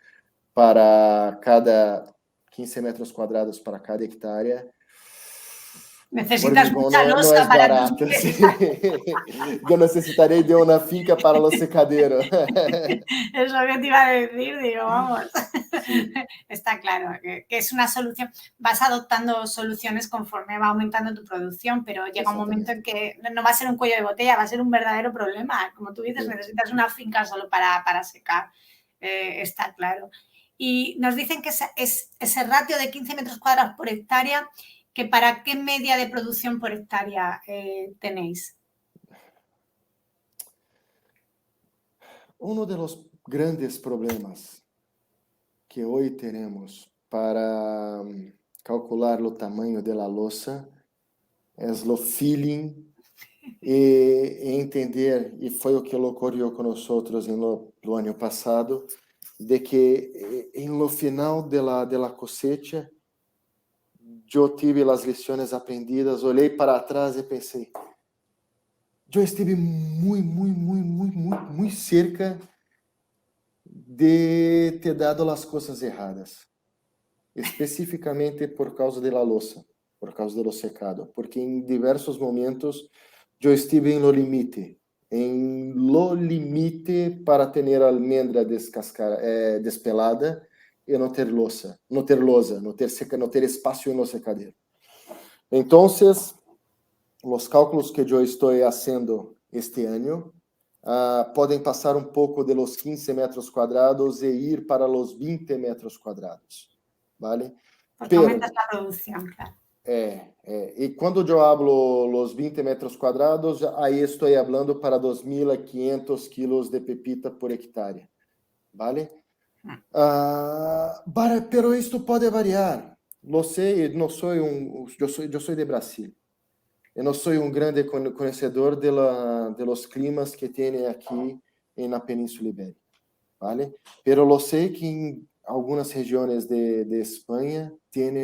para cada 15 metros quadrados para cada hectárea. Necesitas mucha losa no para barato. Yo necesitaré de una finca para los secaderos. Eso que te iba a decir, digo, vamos. Sí. Está claro que es una solución. Vas adoptando soluciones conforme va aumentando tu producción, pero llega un momento en que no va a ser un cuello de botella, va a ser un verdadero problema. Como tú dices, necesitas una finca solo para secar. Está claro. Y nos dicen que ese ratio de 15 metros cuadrados por hectárea, que ¿para qué media de producción por hectárea tenéis? Uno de los grandes problemas que hoy tenemos para calcular o tamanho de la losa es lo feeling e entender, e foi o que ocorreu com nós no ano passado, de que em lo final de la cosecha eu tive as lições aprendidas, olhei para trás e pensei, yo estuve muy cerca de ter dado as coisas erradas, especificamente por causa da louça, por causa do secado, porque em diversos momentos eu estive em lo limite para ter a almendra despelada e não ter louça, não ter espaço no secadeiro. Então, os cálculos que eu estou fazendo este ano podem passar um pouco de los 15 metros quadrados e ir para los 20 metros quadrados, ¿vale? Porque aumentas la producción, claro. E quando eu hablo los 20 metros quadrados, aí estou falando para 2.500 kilos de pepita por hectare, ¿vale? Pero isto pode variar. Lo sei, não sou eu sou de Brasil. Eu não sou um grande conhecedor de los climas que tem aqui na Península Ibérica, ¿vale? Pero lo sei que em algumas regiões de Espanha tem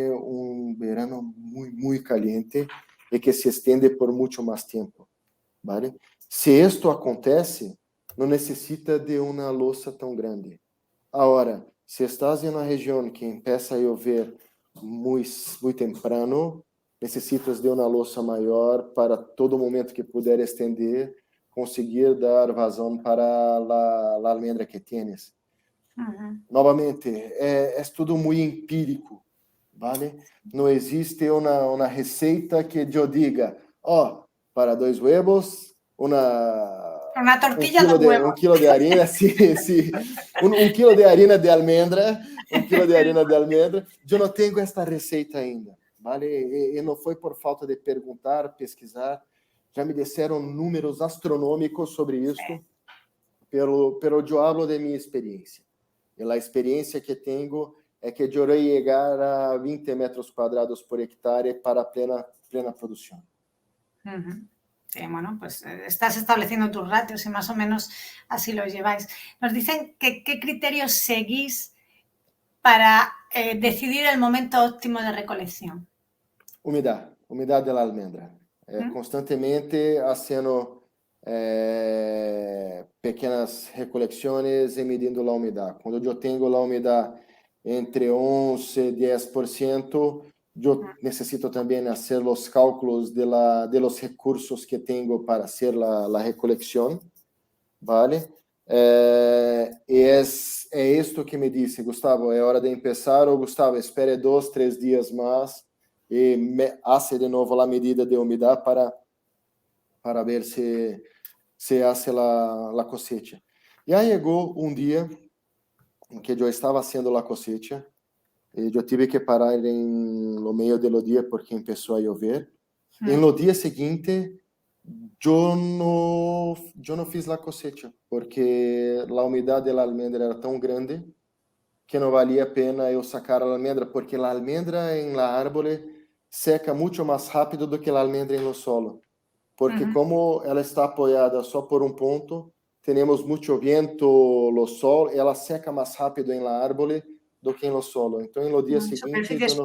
verano muito caliente e que se estende por muito mais tempo, ¿vale? Se isto acontece, não necessita de uma louça tão grande. Agora, se estás em uma região que empieza a chover muito temprano, necessitas de uma louça maior para todo momento que puder estender, conseguir dar vazão para a almendra que tienes. Novamente, é tudo muito empírico, ¿vale? Não existe uma receita que eu diga, para 2 huevos, Una tortilla, quilo dos huevos. un kilo de harina, sí. Un kilo de harina de almendra, eu não tenho esta receita ainda, vale? E não foi por falta de perguntar, pesquisar, já me disseram números astronômicos sobre isso, pero eu hablo de minha experiência. E a experiência que tenho é que eu irei chegar a 20 metros quadrados por hectare para plena produção. Sí, bueno, pues estás estableciendo tus ratios y más o menos así los lleváis. Nos dicen que qué criterios seguís para decidir el momento óptimo de recolección. Umidade da almendra. Constantemente fazendo pequenas recolecções e medindo a umidade. Quando eu tenho a umidade entre 11 e 10%, eu necessito também fazer os cálculos de los recursos que tenho para fazer a recolecção, ¿vale? É isto que me disse, Gustavo, é hora de começar, ou Gustavo, espere 2, 3 dias mais e hace de novo a medida de umidade para ver se hace a cosecha. Já chegou um dia em que eu estava fazendo a cosecha e eu tive que parar no meio do dia porque começou a chover. E no dia seguinte, eu não fiz a cosecha porque a umidade da almendra era tão grande que não valia a pena eu sacar a almendra, porque a almendra em la árvore seca muito mais rápido do que a almendra em lo solo. Porque como ela está apoiada só por um ponto, temos muito vento, o sol, ela seca mais rápido em la árvore do que em lo solo. Então, no dia seguinte, eu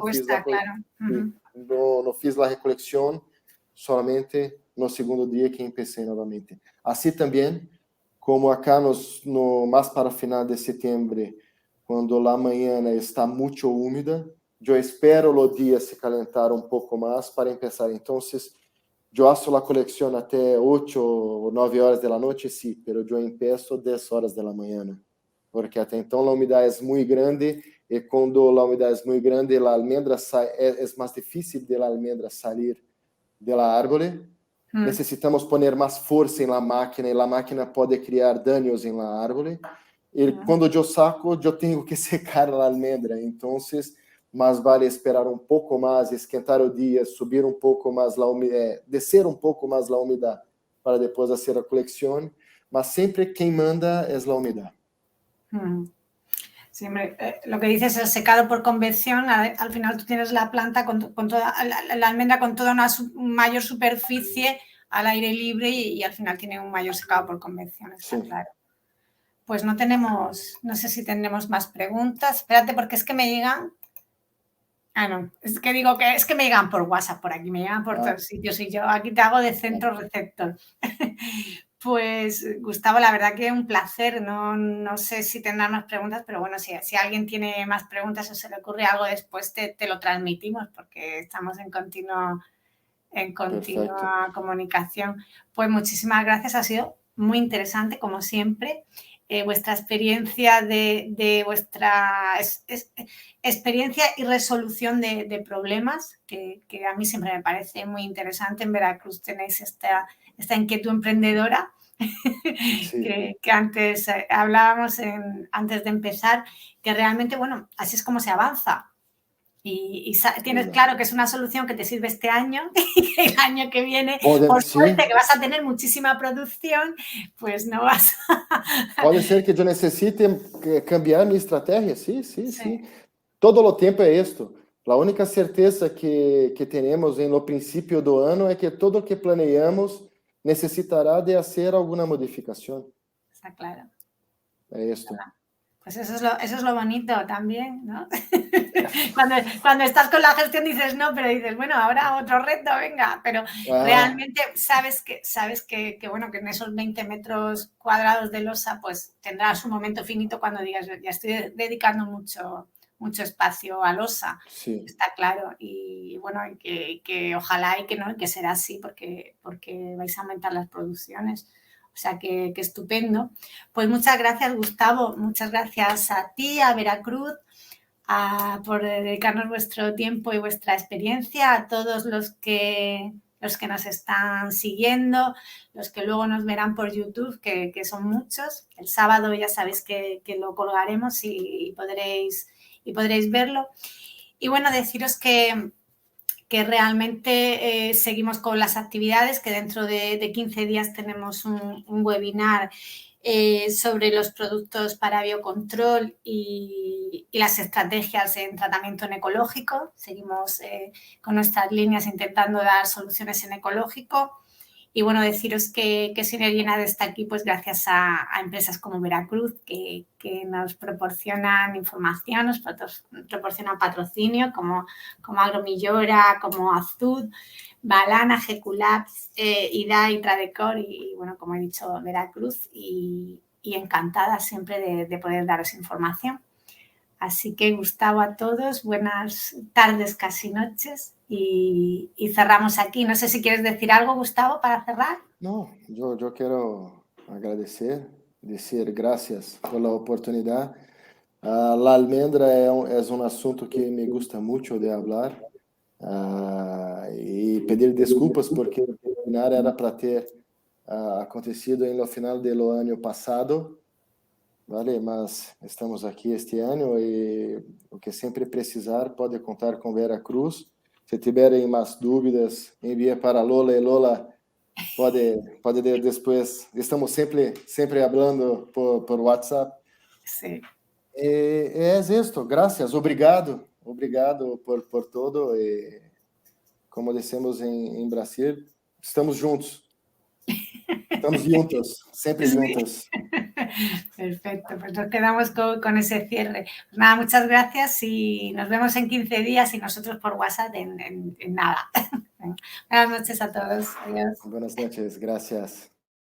não fiz a recolecção, somente no segundo dia que comecei novamente. Assim também, como acá mais para final de setembro, quando a manhã está muito úmida, eu espero o dia se calentar um pouco mais para começar. Então, eu faço a coleção até 8 ou 9 horas da noite, sim, mas eu empeço 10 horas da manhã, porque até então a umidade é muito grande e quando a umidade é muito grande, a almendra é mais difícil de a almendra sair da árvore. Necessitamos poner mais força na máquina e a máquina pode criar danos na árvore. E quando eu saco, eu tenho que secar a almendra. Então, mais vale esperar um pouco mais, esquentar o dia, subir um pouco mais descer um pouco mais a umidade para depois fazer a coleção. Mas sempre quem manda é a umidade. Sí, lo que dices es el secado por convección. Al final tú tienes la planta con toda la almendra con toda una mayor superficie al aire libre y al final tiene un mayor secado por convección, está claro. Pues no sé si tendremos más preguntas. Espérate, porque es que me llegan. Ah, no, es que digo que es que me llegan por WhatsApp por aquí, me llegan por Ah, todos sitios y yo aquí te hago de centro receptor. Pues, Gustavo, la verdad que un placer. No sé si tendrás más preguntas, pero bueno, si alguien tiene más preguntas o se le ocurre algo después, te lo transmitimos porque estamos en perfecto. continua comunicación. Pues muchísimas gracias, ha sido muy interesante, como siempre. Vuestra experiencia de vuestra experiencia y resolución de problemas, que a mí siempre me parece muy interesante. En Veracruz tenéis esta inquietud emprendedora Sí, que antes hablábamos antes de empezar, que realmente, bueno, así es como se avanza. Y tienes verdade. claro que es una solución que te sirve este año y que el año que viene, Pode, por suerte, sim, que vas a tener muchísima producción, pues no vas a... pode ser que eu necessite cambiar minha estratégia. Sim, sim, Sí, sim. Todo o tempo é isto. A única certeza que temos no princípio do ano é que todo o que planeamos necessitará de fazer alguma modificação. está claro. É isto. Pues eso es lo bonito también, ¿no? Cuando estás con la gestión dices no, pero dices, bueno, ahora otro reto, venga, pero Ah, realmente bueno, que en esos 20 metros cuadrados de losa, pues tendrás un momento finito cuando digas, ya estoy dedicando mucho espacio a losa, sim. está claro, y bueno, que ojalá y que no, y que será así, porque vais a aumentar las producciones. O sea, que estupendo. Pues muchas gracias, Gustavo. Muchas gracias a ti, a Veracruz, por dedicarnos vuestro tiempo y vuestra experiencia, a todos los que nos están siguiendo, los que luego nos verán por YouTube, que son muchos. El sábado ya sabéis que lo colgaremos y podréis verlo. Y bueno, deciros que realmente seguimos con las actividades, que dentro de 15 días tenemos un webinar sobre los productos para biocontrol y las estrategias en tratamiento en ecológico. Seguimos con nuestras líneas intentando dar soluciones en ecológico. Y bueno, deciros que Sinergienad está aquí pues gracias a empresas como Veracruz que nos proporcionan información, nos proporcionan patrocinio como Agromillora, como Azud, Balana, Geculabs, IDA y Tradecor y bueno, como he dicho, Veracruz y encantada siempre de poder daros información. Así que Gustavo a todos, buenas tardes, casi noches y cerramos aquí. No sé si quieres decir algo, Gustavo, para cerrar. Não, eu quero agradecer, dizer graças pela oportunidade. La almendra é um assunto que me gusta muito de falar e pedir desculpas porque o webinar era para ter acontecido no final do ano passado, vale? Mas estamos aqui este ano e o que sempre precisar pode contar com Vera Cruz. Se tiverem mais dúvidas, envie para Lola e Lola pode depois. Estamos sempre falando por WhatsApp. Sí. É isto. Graças, obrigado por todo. E, como dissemos em Brasil, estamos juntos, estamos juntos, sempre Sí. juntos. Perfecto, pues nos quedamos con ese cierre. Pues nada, muchas gracias y nos vemos en 15 días y nosotros por WhatsApp en nada. Buenas noches a todos. Adiós. Boas noites, graças.